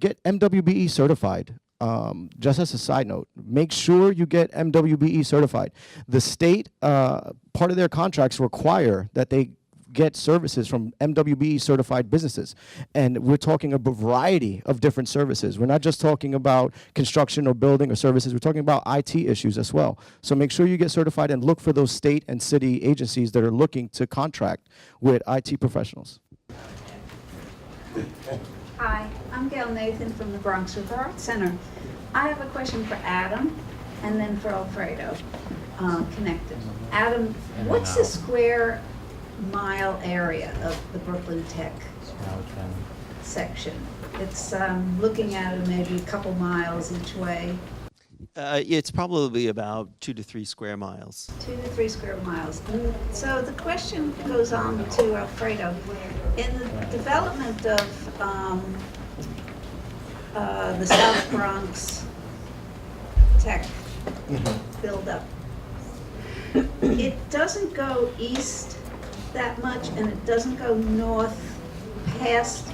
Speaker 15: Get MWBE certified. Just as a side note, make sure you get MWBE certified. The state, part of their contracts require that they get services from MWBE certified businesses. And we're talking a variety of different services. We're not just talking about construction or building or services. We're talking about IT issues as well. So make sure you get certified and look for those state and city agencies that are looking to contract with IT professionals.
Speaker 20: Hi, I'm Gail Nathan from the Bronx River Arts Center. I have a question for Adam and then for Alfredo, connected. Adam, what's the square mile area of the Brooklyn Tech section? It's looking at it maybe a couple miles each way.
Speaker 9: It's probably about 2 to 3 square miles.
Speaker 20: 2 to 3 square miles. So the question goes on to Alfredo. In the development of the South Bronx tech build-up, it doesn't go east that much, and it doesn't go north past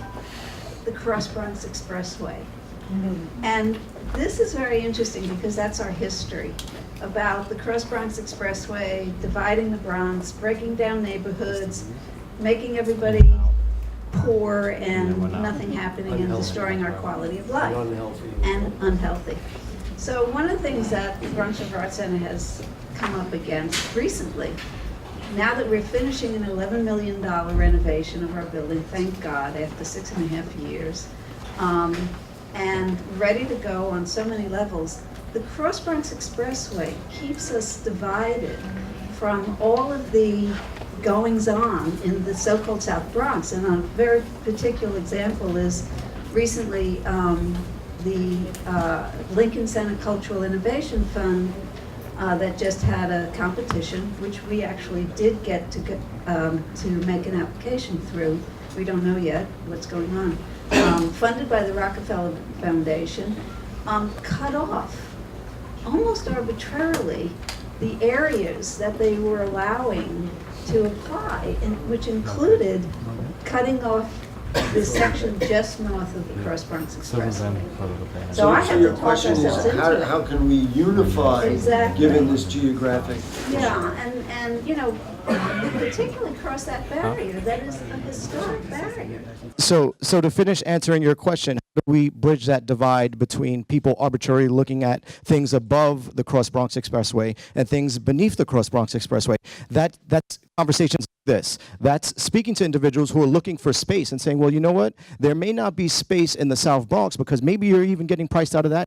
Speaker 20: the Cross Bronx Expressway. And this is very interesting because that's our history about the Cross Bronx Expressway, dividing the Bronx, breaking down neighborhoods, making everybody poor and nothing happening, and destroying our quality of life. And unhealthy. So one of the things that the Bronx River Arts Center has come up against recently, now that we're finishing an $11 million renovation of our building, thank God, after 6.5 years, and ready to go on so many levels, the Cross Bronx Expressway keeps us divided from all of the goings-on in the so-called South Bronx. And a very particular example is recently the Lincoln Center Cultural Innovation Fund that just had a competition, which we actually did get to make an application through. We don't know yet what's going on. Funded by the Rockefeller Foundation, cut off almost arbitrarily the areas that they were allowing to apply, which included cutting off the section just north of the Cross Bronx Expressway.
Speaker 10: So,
Speaker 20: I have
Speaker 10: your
Speaker 20: to talk
Speaker 10: question is,
Speaker 20: ourselves into it.
Speaker 10: how can we unify,
Speaker 20: Exactly.
Speaker 10: given this geographic?
Speaker 20: Yeah, and you know, particularly cross that barrier, that is a historic barrier.
Speaker 15: So to finish answering your question, how do we bridge that divide between people arbitrarily looking at things above the Cross Bronx Expressway and things beneath the Cross Bronx Expressway? That's conversations like this. That's speaking to individuals who are looking for space and saying, well, you know what? There may not be space in the South Bronx because maybe you're even getting priced out of that.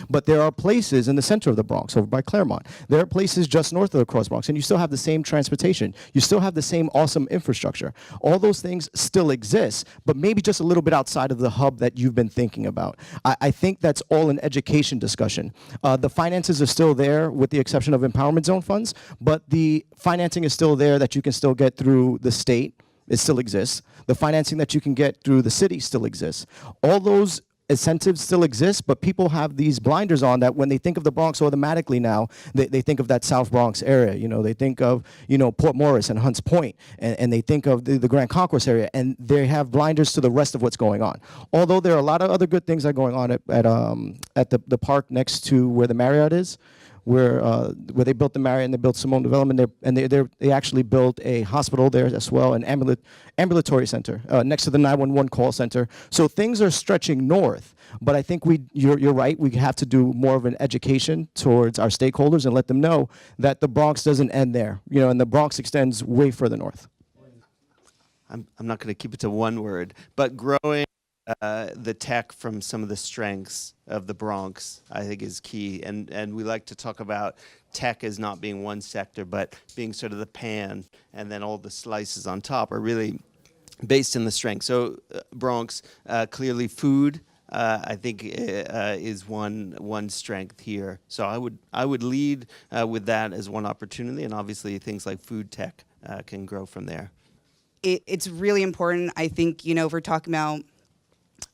Speaker 15: But there are places in the center of the Bronx, over by Claremont. There are places just north of the Cross Bronx, and you still have the same transportation. You still have the same awesome infrastructure. All those things still exist, but maybe just a little bit outside of the hub that you've been thinking about. I think that's all an education discussion. The finances are still there, with the exception of empowerment zone funds, but the financing is still there that you can still get through the state. It still exists. The financing that you can get through the city still exists. All those incentives still exist, but people have these blinders on that when they think of the Bronx automatically now, they think of that South Bronx area. You know, they think of, you know, Port Morris and Hunts Point, and they think of the Grand Concourse area, and they have blinders to the rest of what's going on. Although there are a lot of other good things that are going on at the park next to where the Marriott is, where they built the Marriott and they built Simone Development, they actually built a hospital there as well, an ambulatory center next to the 911 call center. So things are stretching north, but I think you're right. We have to do more of an education towards our stakeholders and let them know that the Bronx doesn't end there, you know, and the Bronx extends way further north.
Speaker 9: I'm not going to keep it to one word, but growing the tech from some of the strengths of the Bronx, I think, is key. And we like to talk about tech as not being one sector, but being sort of the pan, and then all the slices on top are really based in the strength. So Bronx, clearly food, I think, is one strength here. So I would lead with that as one opportunity, and obviously things like food tech can grow from there.
Speaker 11: It's really important. I think, you know, if we're talking about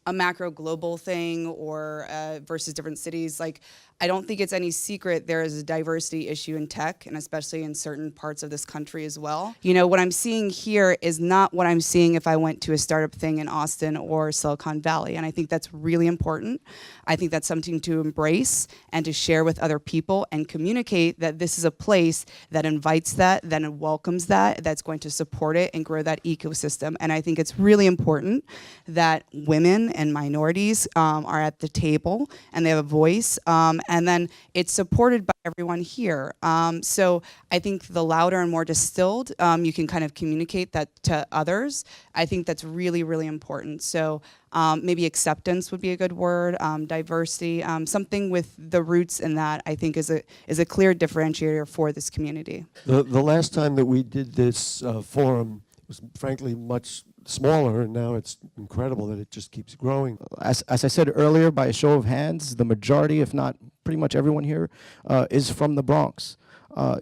Speaker 11: a macro global thing or versus different cities, like, I don't think it's any secret there is a diversity issue in tech, and especially in certain parts of this country as well. You know, what I'm seeing here is not what I'm seeing if I went to a startup thing in Austin or Silicon Valley, and I think that's really important. I think that's something to embrace and to share with other people and communicate that this is a place that invites that welcomes that's going to support it and grow that ecosystem. And I think it's really important that women and minorities are at the table and they have a voice, and then it's supported by everyone here. So I think the louder and more distilled you can kind of communicate that to others, I think that's really, really important. So maybe acceptance would be a good word, diversity, something with the roots in that, I think is a clear differentiator for this community.
Speaker 10: The last time that we did this forum was frankly much smaller, and now it's incredible that it just keeps growing.
Speaker 15: As I said earlier, by a show of hands, the majority, if not pretty much everyone here, is from the Bronx.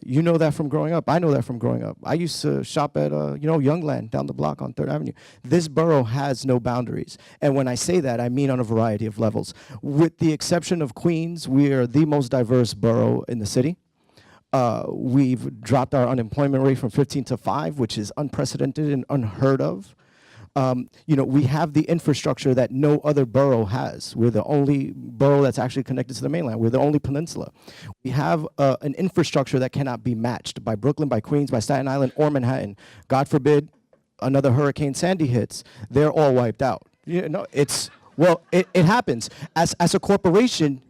Speaker 15: You know that from growing up. I know that from growing up. I used to shop at, Youngland down the block on 3rd Avenue. This borough has no boundaries. And when I say that, I mean on a variety of levels. With the exception of Queens, we are the most diverse borough in the city. We've dropped our unemployment rate from 15 to 5, which is unprecedented and unheard of. We have the infrastructure that no other borough has. We're the only borough that's actually connected to the mainland. We're the only peninsula. We have an infrastructure that cannot be matched by Brooklyn, by Queens, by Staten Island, or Manhattan. God forbid another Hurricane Sandy hits, they're all wiped out. It happens. As a corporation,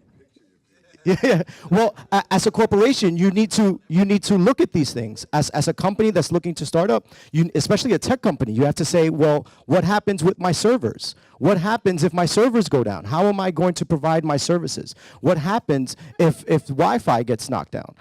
Speaker 15: yeah. Well, as a corporation, you need to look at these things. As a company that's looking to start up, especially a tech company, you have to say, well, what happens with my servers? What happens if my servers go down? How am I going to provide my services? What happens if Wi-Fi gets knocked down?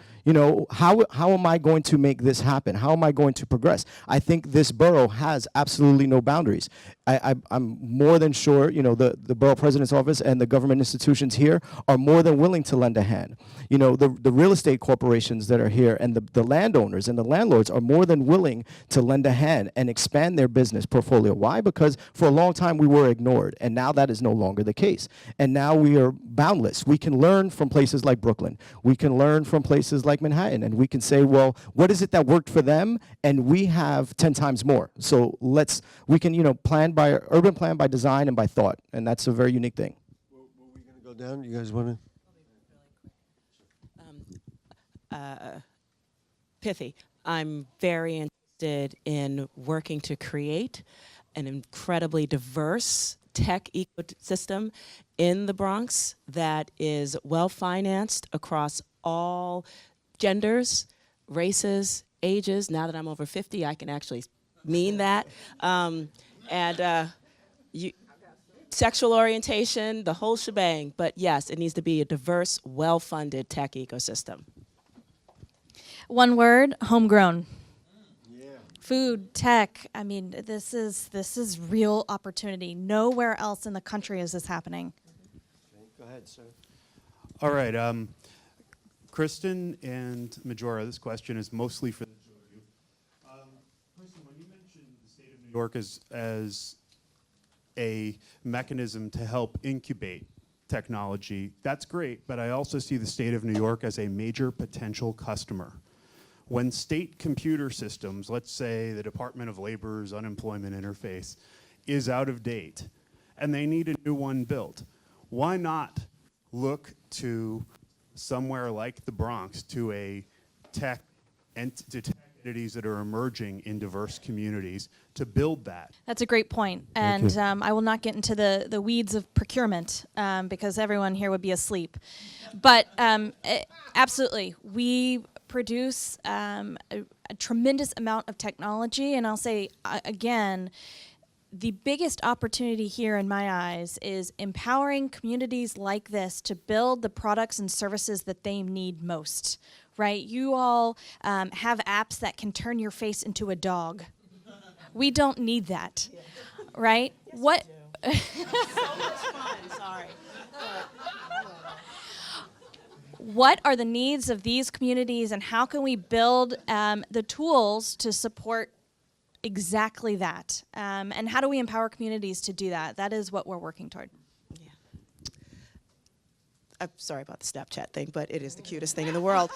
Speaker 15: How am I going to make this happen? How am I going to progress? I think this borough has absolutely no boundaries. I'm more than sure, the borough president's office and the government institutions here are more than willing to lend a hand. The real estate corporations that are here and the landowners and the landlords are more than willing to lend a hand and expand their business portfolio. Why? Because for a long time we were ignored. ignored. And now that is no longer the case. And now we are boundless. We can learn from places like Brooklyn. We can learn from places like Manhattan. And we can say, well, what is it that worked for them? And we have 10 times more. So we can, urban plan by design and by thought. And that's a very unique thing.
Speaker 10: We're going to go down. You guys want
Speaker 16: to? Pithy. I'm very interested in working to create an incredibly diverse tech ecosystem in the Bronx that is well-financed across all genders, races, ages. Now that I'm over 50, I can actually mean that. Sexual orientation, the whole shebang. But yes, it needs to be a diverse, well-funded tech ecosystem.
Speaker 18: One word, homegrown. Food, tech, I mean, this is real opportunity. Nowhere else in the country is this happening.
Speaker 10: Go ahead, sir.
Speaker 21: All right, Kristen and Majora, this question is mostly for the two of you. Kristen, when you mentioned the state of New York as a mechanism to help incubate technology, that's great, but I also see the state of New York as a major potential customer. When state computer systems, let's say the Department of Labor's unemployment interface, is out of date and they need a new one built, why not look to somewhere like the Bronx, to a tech entities that are emerging in diverse communities to build that?
Speaker 18: That's a great point. And I will not get into the weeds of procurement because everyone here would be asleep. But absolutely, we produce a tremendous amount of technology. And I'll say, again, the biggest opportunity here in my eyes is empowering communities like this to build the products and services that they need most, right? You all have apps that can turn your face into a dog. We don't need that, right? Yes, what? So much fun, sorry. What are the needs of these communities and how can we build the tools to support exactly that? And how do we empower communities to do that? That is what we're working toward.
Speaker 16: Yeah. I'm sorry about the Snapchat thing, but it is the cutest thing in the world.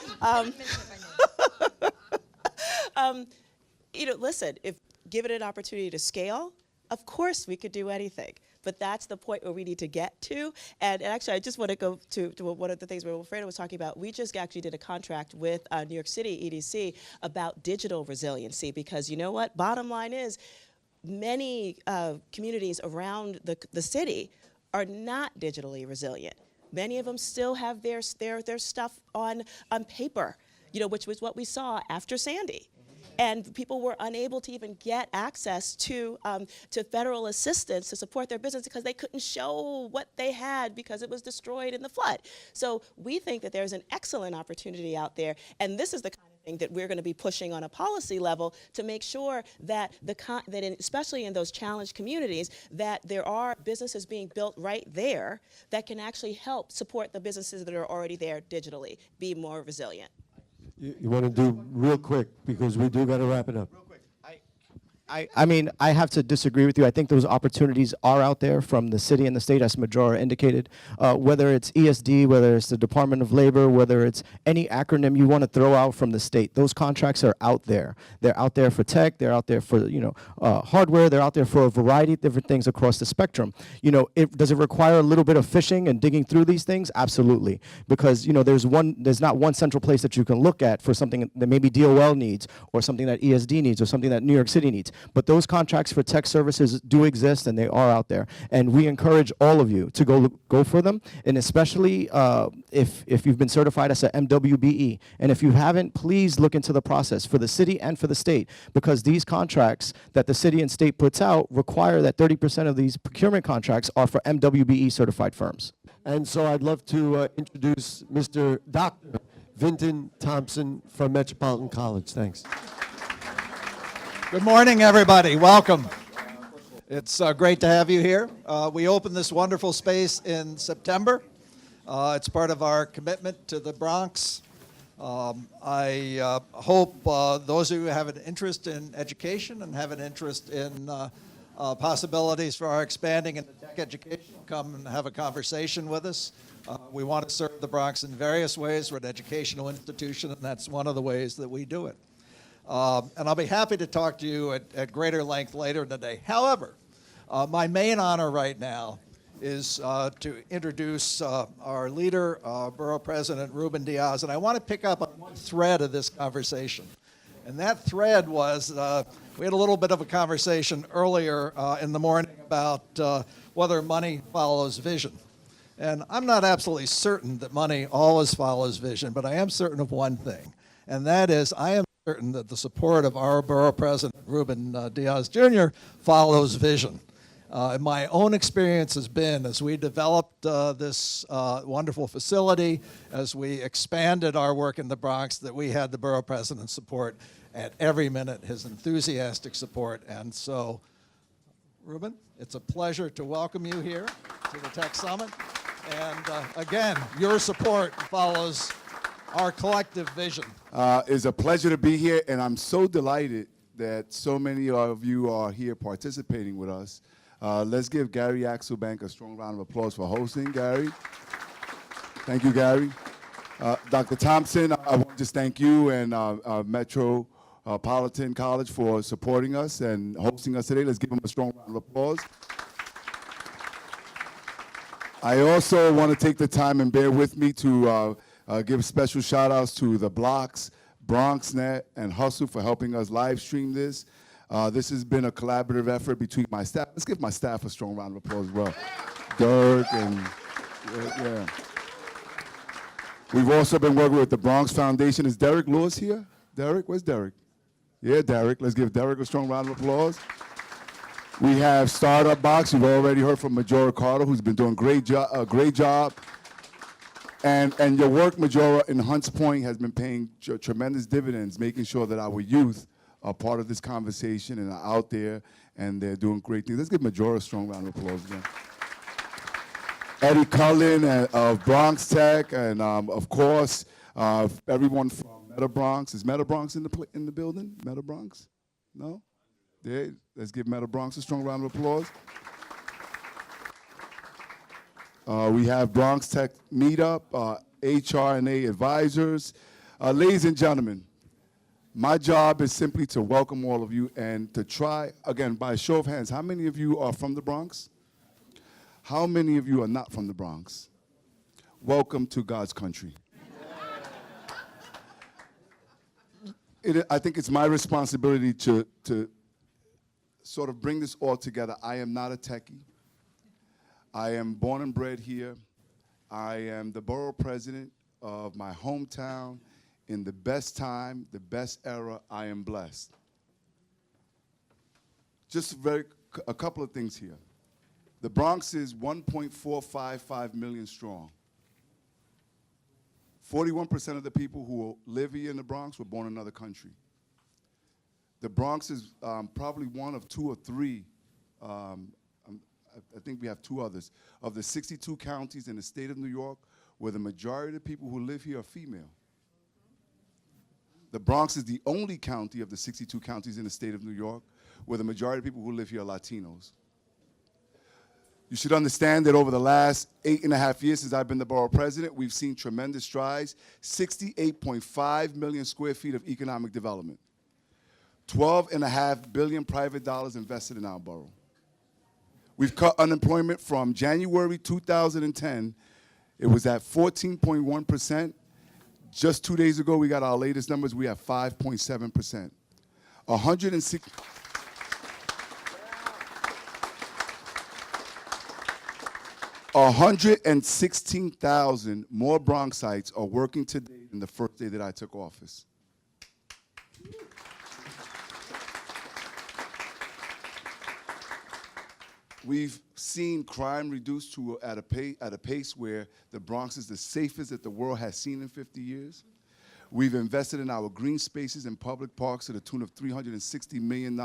Speaker 16: Listen, if given an opportunity to scale, of course we could do anything. But that's the point where we need to get to. And actually, I just want to go to one of the things where Wilfredo was talking about. We just actually did a contract with New York City EDC about digital resiliency because you know what? Bottom line is many communities around the city are not digitally resilient. Many of them still have their stuff on paper, which was what we saw after Sandy. And people were unable to even get access to federal assistance to support their business because they couldn't show what they had because it was destroyed in the flood. So we think that there's an excellent opportunity out there, and this is the kind of thing that we're going to be pushing on a policy level to make sure that especially in those challenged communities, that there are businesses being built right there that can actually help support the businesses that are already there digitally, be more resilient.
Speaker 10: You want to do real quick because we do got to wrap it up.
Speaker 15: I mean, I have to disagree with you. I think those opportunities are out there from the city and the state, as Majora indicated. Whether it's ESD, whether it's the Department of Labor, whether it's any acronym you want to throw out from the state, those contracts are out there. They're out there for tech. They're out there for hardware. They're out there for a variety of different things across the spectrum. Does it require a little bit of fishing and digging through these things? Absolutely, because there's not one central place that you can look at for something that maybe DOL needs, or something that ESD needs, or something that New York City needs. But those contracts for tech services do exist, and they are out there. And we encourage all of you to go for them, and especially if you've been certified as a MWBE. And if you haven't, please look into the process for the city and for the state, because these contracts that the city and state puts out require that 30% of these procurement contracts are for MWBE certified firms.
Speaker 10: And so I'd love to introduce Mr. Dr. Vinton Thompson from Metropolitan College. Thanks.
Speaker 22: Good morning, everybody. Welcome. It's great to have you here. We opened this wonderful space in September. It's part of our commitment to the Bronx. I hope those of you who have an interest in education and have an interest in possibilities for our expanding into tech education, come and have a conversation with us. We want to serve the Bronx in various ways. We're an educational institution, and that's one of the ways that we do it. And I'll be happy to talk to you at greater length later today. However, my main honor right now is to introduce our leader, Borough President Ruben Diaz. And I want to pick up on one thread of this conversation. And that thread was, we had a little bit of a conversation earlier in the morning about whether money follows vision. And I'm not absolutely certain that money always follows vision, but I am certain of one thing, and that is I am certain that the support of our Borough President, Ruben Diaz Jr., follows vision. My own experience has been, as we developed this wonderful facility, as we expanded our work in the Bronx, that we had the Borough President's support at every minute, his enthusiastic support. And so, Ruben, it's a pleasure to welcome you here to the Tech Summit. And again, your support follows our collective vision.
Speaker 1: It's a pleasure to be here, and I'm so delighted that so many of you are here participating with us. Let's give Gary Axelbank a strong round of applause for hosting, Gary. Thank you, Gary. Dr. Thompson, I want to just thank you and Metropolitan College for supporting us and hosting us today. Let's give them a strong round of applause. I also want to take the time and bear with me to give special shout outs to the Blocks, BronxNet, and Hustle for helping us live stream this. This has been a collaborative effort between my staff. Let's give my staff a strong round of applause as well. Dirk and, yeah. We've also been working with the Bronx Foundation. Is Derek Lewis here? Derek, where's Derek? Yeah, Derek. Let's give Derek a strong round of applause. We have Startup Box. You've already heard from Majora Carter, who's been doing a great job. And your work, Majora, in Hunts Point has been paying tremendous dividends, making sure that our youth are part of this conversation and are out there, and they're doing great things. Let's give Majora a strong round of applause again. Eddie Cullen of Bronx Tech, and of course, everyone from Meta Bronx. Is Meta Bronx in the building? Meta Bronx? No? Yeah, let's give Meta Bronx a strong round of applause. We have Bronx Tech Meetup, HR&A advisors. Ladies and gentlemen, my job is simply to welcome all of you and to try, again, by a show of hands, how many of you are from the Bronx? How many of you are not from the Bronx? Welcome to God's country. I think it's my responsibility to sort of bring this all together. I am not a techie. I am born and bred here. I am the borough president of my hometown. In the best time, the best era, I am blessed. Just a couple of things here. The Bronx is 1.455 million strong. 41% of the people who live here in the Bronx were born in another country. The Bronx is probably one of two or three, I think we have two others, of the 62 counties in the state of New York where the majority of the people who live here are female. The Bronx is the only county of the 62 counties in the state of New York where the majority of people who live here are Latinos. You should understand that over the last 8.5 years since I've been the borough president, we've seen tremendous strides, 68.5 million square feet of economic development, 12.5 billion private dollars invested in our borough. We've cut unemployment from January 2010, it was at 14.1%. Just 2 days ago, we got our latest numbers, we have 5.7%. 116,000 more Bronxites are working today than the first day that I took office. We've seen crime reduced to at a pace where the Bronx is the safest that the world has seen in 50 years. We've invested in our green spaces and public parks to the tune of $360 million.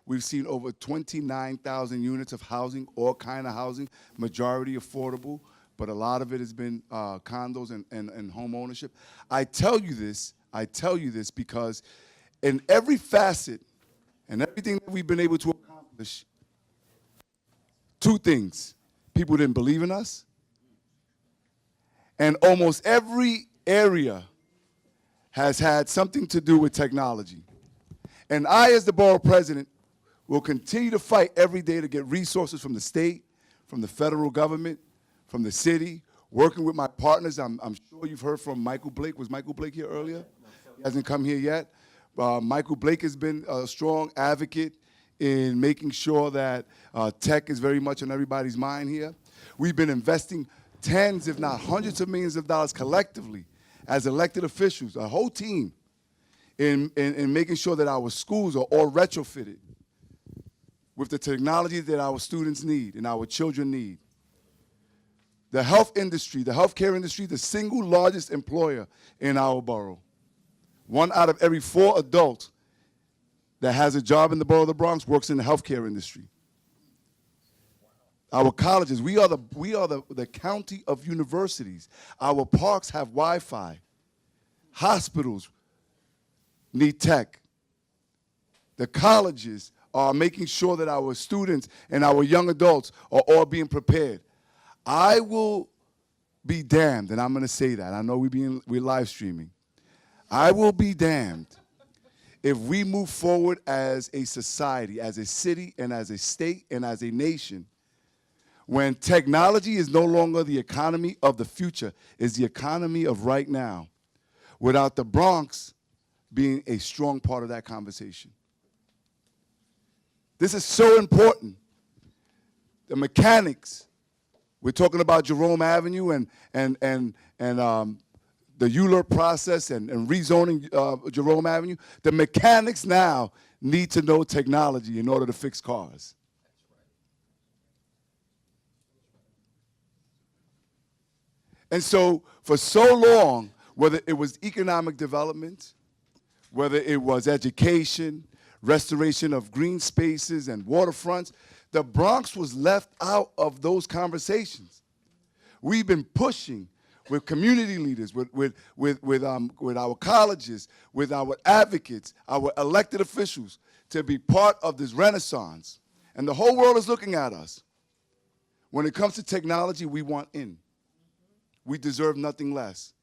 Speaker 1: We've seen over 29,000 units of housing, all kind of housing, majority affordable, but a lot of it has been condos and home ownership. I tell you this because in every facet and everything that we've been able to accomplish, accomplish two things. People didn't believe in us, and almost every area has had something to do with technology. And I, as the borough president, will continue to fight every day to get resources from the state, from the federal government, from the city, working with my partners. I'm sure you've heard from Michael Blake. Was Michael Blake here earlier? He hasn't come here yet. Michael Blake has been a strong advocate in making sure that tech is very much on everybody's mind here. We've been investing tens, if not hundreds of millions of dollars collectively as elected officials, a whole team, in making sure that our schools are all retrofitted with the technology that our students need and our children need. The health industry, the healthcare industry, the single largest employer in our borough. 1 out of every 4 adults that has a job in the borough of the Bronx works in the healthcare industry. Our colleges, we are the county of universities. Our parks have Wi-Fi. Hospitals need tech. The colleges are making sure that our students and our young adults are all being prepared. I will be damned, and I'm going to say that. I know we're live streaming. I will be damned if we move forward as a society, as a city, and as a state, and as a nation, when technology is no longer the economy of the future, is the economy of right now, without the Bronx being a strong part of that conversation. This is so important. The mechanics, we're talking about Jerome Avenue and the ULURP process and rezoning Jerome Avenue. The mechanics now need to know technology in order to fix cars. And so for so long, whether it was economic development, whether it was education, restoration of green spaces and waterfronts, the Bronx was left out of those conversations. We've been pushing with community leaders, with our colleges, with our advocates, our elected officials, to be part of this renaissance. And the whole world is looking at us. When it comes to technology, we want in. We deserve nothing less.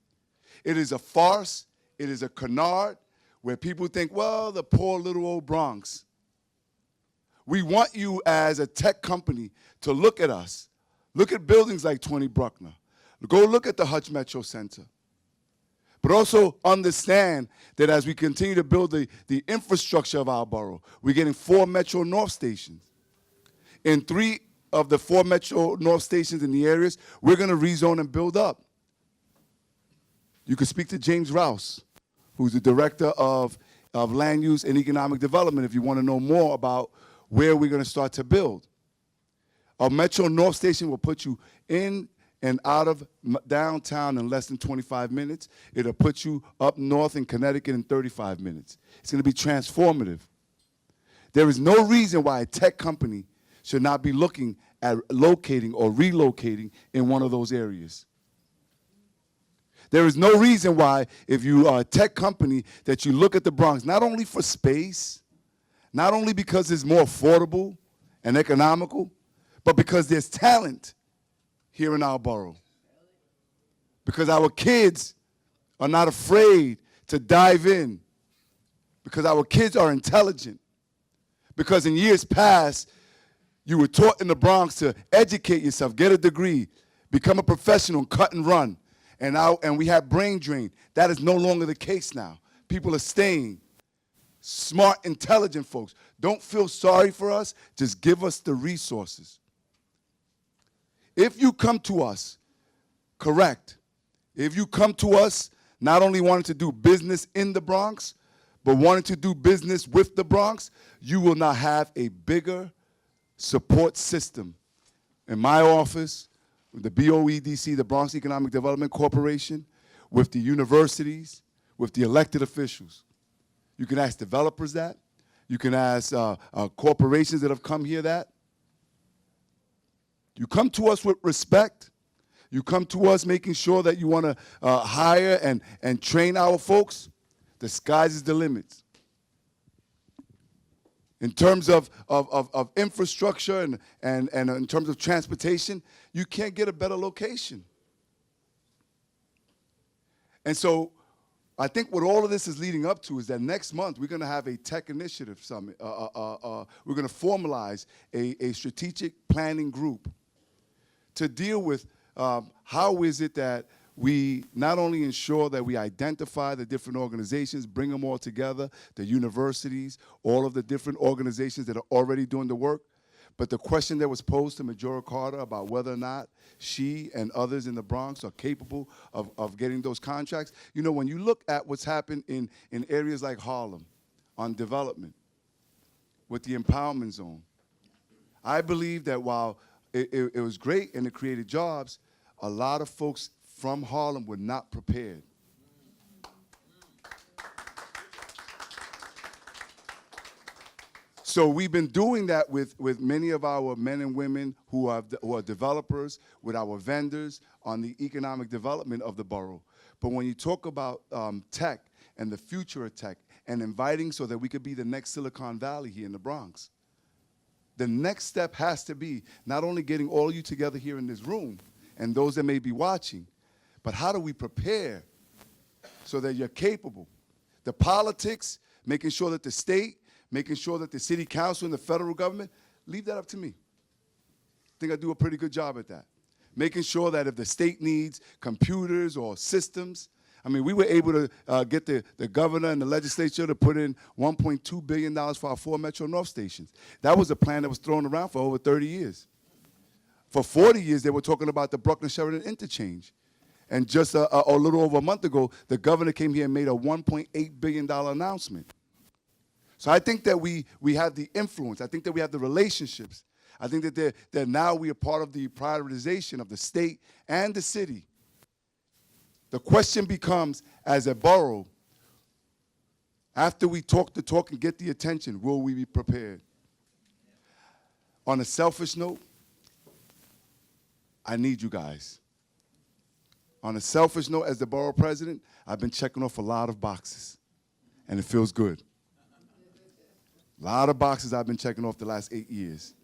Speaker 1: It is a farce. It is a canard where people think, well, the poor little old Bronx. We want you as a tech company to look at us. Look at buildings like 20 Bruckner. Go look at the Hutch Metro Center. But also understand that as we continue to build the infrastructure of our borough, we're getting 4 Metro North stations. In 3 of the 4 Metro North stations in the areas, we're going to rezone and build up. You can speak to James Rouse, who's the director of land use and economic development, if you want to know more about where we're going to start to build. A Metro North station will put you in and out of downtown in less than 25 minutes. It'll put you up north in Connecticut in 35 minutes. It's going to be transformative. There is no reason why a tech company should not be looking at locating or relocating in one of those areas. There is no reason why, if you are a tech company, that you look at the Bronx, not only for space, not only because it's more affordable and economical, but because there's talent here in our borough. Because our kids are not afraid to dive in. Because our kids are intelligent. Because in years past, you were taught in the Bronx to educate yourself, get a degree, become a professional, cut and run. And we have brain drain. That is no longer the case now. People are staying. Smart, intelligent folks. Don't feel sorry for us. Just give us the resources. If you come to us, correct. If you come to us not only wanting to do business in the Bronx, but wanting to do business with the Bronx, you will not have a bigger support system. In my office, with the BOEDC, the Bronx Economic Development Corporation, with the universities, with the elected officials. You can ask developers that. You can ask corporations that have come here that. You come to us with respect. You come to us making sure that you want to hire and train our folks. The sky's is the limit. In terms of infrastructure and in terms of transportation, you can't get a better location. And so I think what all of this is leading up to is that next month we're going to have a tech initiative summit. We're going to formalize a strategic planning group to deal with how is it that we not only ensure that we identify the different organizations, bring them all together, the universities, all of the different organizations that are already doing the work, but the question that was posed to Majora Carter about whether or not she and others in the Bronx are capable of getting those contracts. You know, when you look at what's happened in areas like Harlem on development with the empowerment zone, I believe that while it was great and it created jobs, a lot of folks from Harlem were not prepared. So we've been doing that with many of our men and women who are developers, with our vendors on the economic development of the borough. But when you talk about tech and the future of tech and inviting so that we could be the next Silicon Valley here in the Bronx, the next step has to be not only getting all of you together here in this room and those that may be watching, but how do we prepare so that you're capable? The politics, making sure that the state, making sure that the city council and the federal government, leave that up to me. I think I do a pretty good job at that. Making sure that if the state needs computers or systems, I mean, we were able to get the governor and the legislature to put in $1.2 billion for our 4 Metro North stations. That was a plan that was thrown around for over 30 years. For 40 years, they were talking about the Brooklyn-Sheridan interchange. And just a little over a month ago, the governor came here and made a $1.8 billion announcement. So I think that we have the influence. I think that we have the relationships. I think that now we are part of the prioritization of the state and the city. The question becomes, as a borough, after we talk the talk and get the attention, will we be prepared? On a selfish note, I need you guys. On a selfish note, as the borough president, I've been checking off a lot of boxes, and it feels good. A lot of boxes I've been checking off the last 8 years.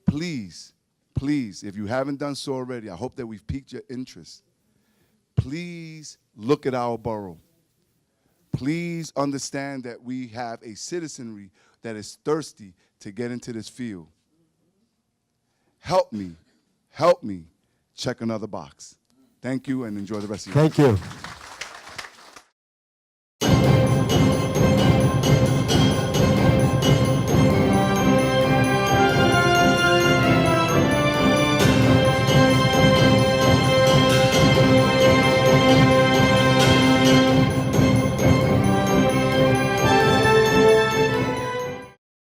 Speaker 1: Please, please, if you haven't done so already, I hope that we've piqued your interest. Please look at our borough. Please understand that we have a citizenry that is thirsty to get into this field. Help me check another box. Thank you, and enjoy the rest of your day.
Speaker 10: Thank you.